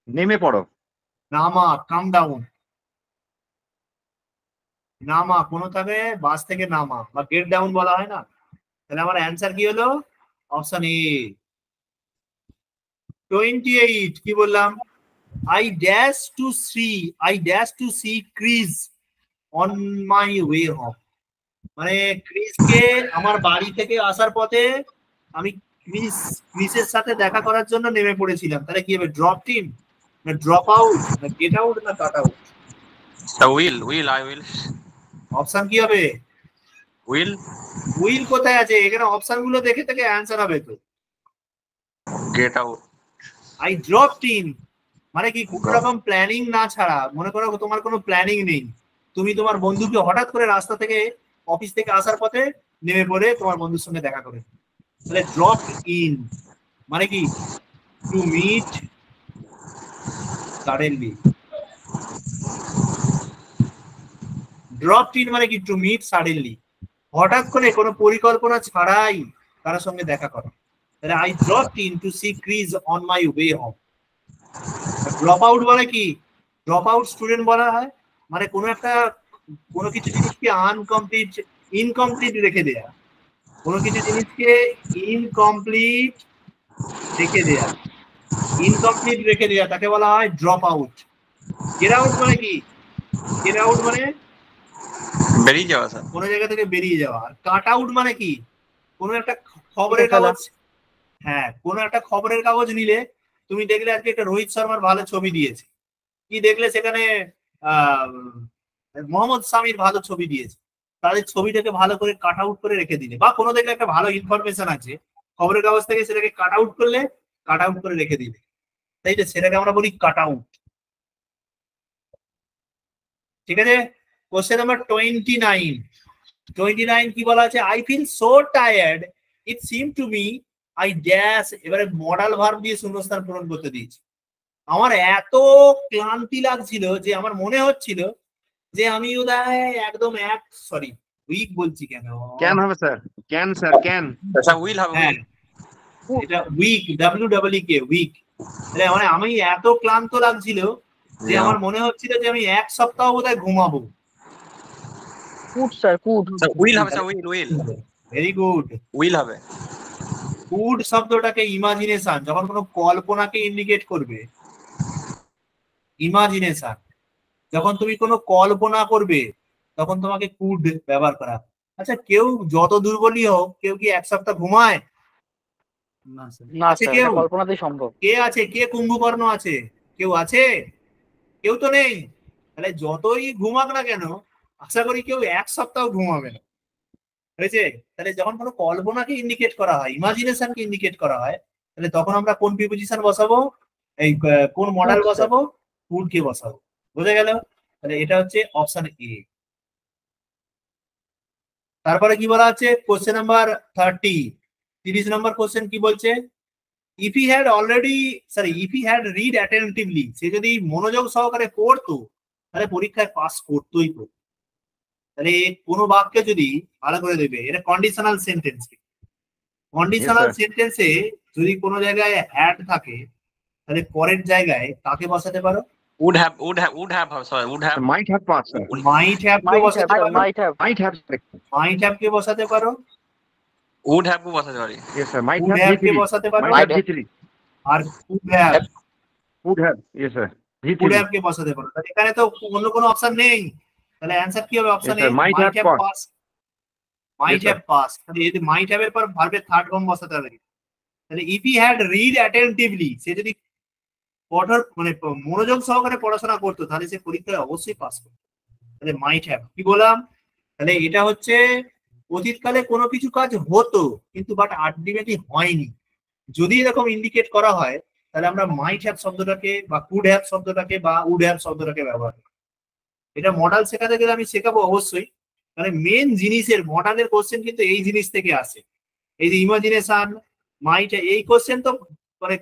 নেমে পড়ো। নামা, কাম ডাউন, নামা কোনো থাকে বাস থেকে নামা, বা গেট ডাউন বলা হয় না। তাহলে আমার অ্যান্সার কি হলো? Option A 28। কি বললাম? I dash to see Chris on my way home, মানে ক্রিসকে আমার বাড়ি থেকে আসার পথে আমি ক্রিসের সাথে দেখা করার জন্য নেমে পড়েছিলাম। তাহলে কি হবে? ড্রপ টিম না ড্রপ আউট না গেট আউট না cut out? Will will I will option কি হবে? উইল উইল কোথায় আছে? এখানে অপশন গুলো দেখে থেকে অ্যান্সার হবে তো। Get out. I dropped in মানে কি কোনো রকম প্ল্যানিং না ছাড়া, মনে করো তোমার কোনো প্ল্যানিং নেই, তুমি তোমার বন্ধুকে হঠাৎ করে রাস্তা থেকে অফিস থেকে আসার পথে নেমে পড়ে তোমার বন্ধুর সঙ্গে দেখা করে। তাহলে ড্রপড ইন মানে কি to meet suddenly, dropped in মানে কি টু মিট সাডেনলি, হঠাৎ করে কোনো পরিকল্পনা ছাড়াই কারোর সঙ্গে দেখা করো। তাহলে I dropped in to see Chris on my way home. Drop out মানে কি? ড্রপ আউট স্টুডেন্ট বলা হয়, মানে কোনো কিছু জিনিসকে ইনকমপ্লিট রেখে দেয়া, কোনো কিছু জিনিসকে ইনকমপ্লিট রেখে দেয়া, ইনকমপ্লিট রেখে দেয়া তাকে বলা হয় ড্রপ আউট। গেট আউট মানে কি? গেট আউট মানে বেরিয়ে যাওয়া স্যার। কোনো জায়গা থেকে বেরিয়ে যাওয়া। কাট আউট মানে কি? কোনো একটা খবরের কাগজ, হ্যাঁ কোনো একটা খবরের কাগজ নিলে তুমি দেখলে আজকে একটা রোহিত শর্মার ভালো ছবি দিয়েছে, কি দেখলে সেখানে মোহাম্মদ শামির ভালো ছবি দিয়েছে, তাদের ছবিটাকে ভালো করে কাট আউট করে রেখে দিলে, বা কোনো দেখলে একটা ভালো ইনফরমেশন আছে খবরের কাগজ থেকে, সেটাকে কাট আউট করে রেখে দিলে, তাই তো, সেটাকে আমরা বলি কাট আউট। ঠিক আছে, কোশ্চেন নাম্বার 29 কি বলা আছে? I feel so tired it seem to me I dash, এবারে মডাল ভার্ব দিয়ে শূন্যস্থান পূরণ করতে দিয়েছি। আমার এত ক্লান্তি লাগছিল যে আমার মনে হচ্ছিল যে আমি একদম উইক বলছি কেন? ক্যান হবে sir, can sir can. Sir will হবে হ্যাঁ উইল। এটা উইক, WEEK উইক। তাহলে মানে আমি এত ক্লান্ত লাগছিল যে আমার মনে হচ্ছিল যে আমি এক সপ্তাহ বোধহয় ঘুমাবো। Could sir could. Sir will হবে sir will will very good. Will হবে। কুড শব্দটাকে ইমাজিনেশন, যখন কোনো কল্পনাকে ইন্ডিকেট করবে, ইমাজিনেশন যখন তুমি কোনো কল্পনা করবে তখন তোমাকে কুড ব্যবহার করা। আচ্ছা কেউ যত দুর্বলই হোক, কেউ কি এক সপ্তাহ ঘুমায়? না আছে স্যার, কেউ? এটা কল্পনাতেই সম্ভব। কে আছে? কে কুম্ভকর্ণ আছে? কেউ আছে? কেউ তো নেই। তাহলে যতই ঘুমাক না কেন, আশা করি কেউ এক সপ্তাহ ঘুমাবে না, হয়েছে? তাহলে যখন কোনো কল্পনাকে ইন্ডিকেট করা হয়, ইমাজিনেশনকে ইন্ডিকেট করা হয়, তাহলে তখন আমরা কোন প্রিপোজিশন বসাবো? এই কোন মডেল Could, sir. বসাবো? কুড কে বসাবো। বুঝে গেল? তাহলে এটা হচ্ছে অপশন এ। তারপরে কি বলা আছে? কোশ্চেন নাম্বার 30 নম্বর কোশ্চেন কি বলছে? If he had read attentively, সে যদি মনোযোগ সহকারে পড়তো তাহলে পরীক্ষায় পাস করতোই করতো। তাহলে কোনো বাক্যে যদি ভালো করে দেবে, এটা কন্ডিশনাল সেন্টেন্স। কন্ডিশনাল সেন্টেন্সে যদি কোনো জায়গায় হ্যাড থাকে তাহলে পরের জায়গায় কাকে বসাতে পারো? would have sorry would have might have passed, sir. Might have কে মাইট হ্যাভ বসাতে স্যার পারো, might have Might have, sir. Might have কে বসাতে পারো, would have কে বসাতে পারি Yes, sir. Might could have have কে V3. বসাতে পারো, Might have V3. আর could have Would have. Yes, sir. Could V3. Have কে বসাতে পারো। তাহলে এখানে তো অন্য কোনো অপশন নেই, তাহলে অ্যানসার কি হবে? Option Yes, A sir. Might have pass, might Yes, sir. Have pass. তাহলে এই মাইট হ্যাভ এর পর ভার্বের থার্ড ফর্ম বসাতে হবে। তাহলে if he had read attentively, সে যদি কঠোর মানে মনোযোগ সহকারে পড়াশোনা করতো তাহলে সে পরীক্ষায় অবশ্যই পাস করতো। তাহলে মাইট হ্যাভ কি বললাম? তাহলে এটা হচ্ছে অতীতকালে কোনো কিছু কাজ হতো কিন্তু বাট আলটিমেটলি হয়নি। যদি এরকম ইন্ডিকেট করা হয় তাহলে আমরা মাইট হ্যাভ শব্দটাকে বা কুড হ্যাভ শব্দটাকে বা উড হ্যাভ শব্দটাকে ব্যবহার করি। এটা মডেল শেখাতে গেলে আমি শেখাবো অবশ্যই, মানে মেন জিনিসের মডেলের কোশ্চেন কিন্তু এই জিনিস থেকে আসে। এই যে ইমাজিনেশন, মাইট, এই কোশ্চেন তো মানে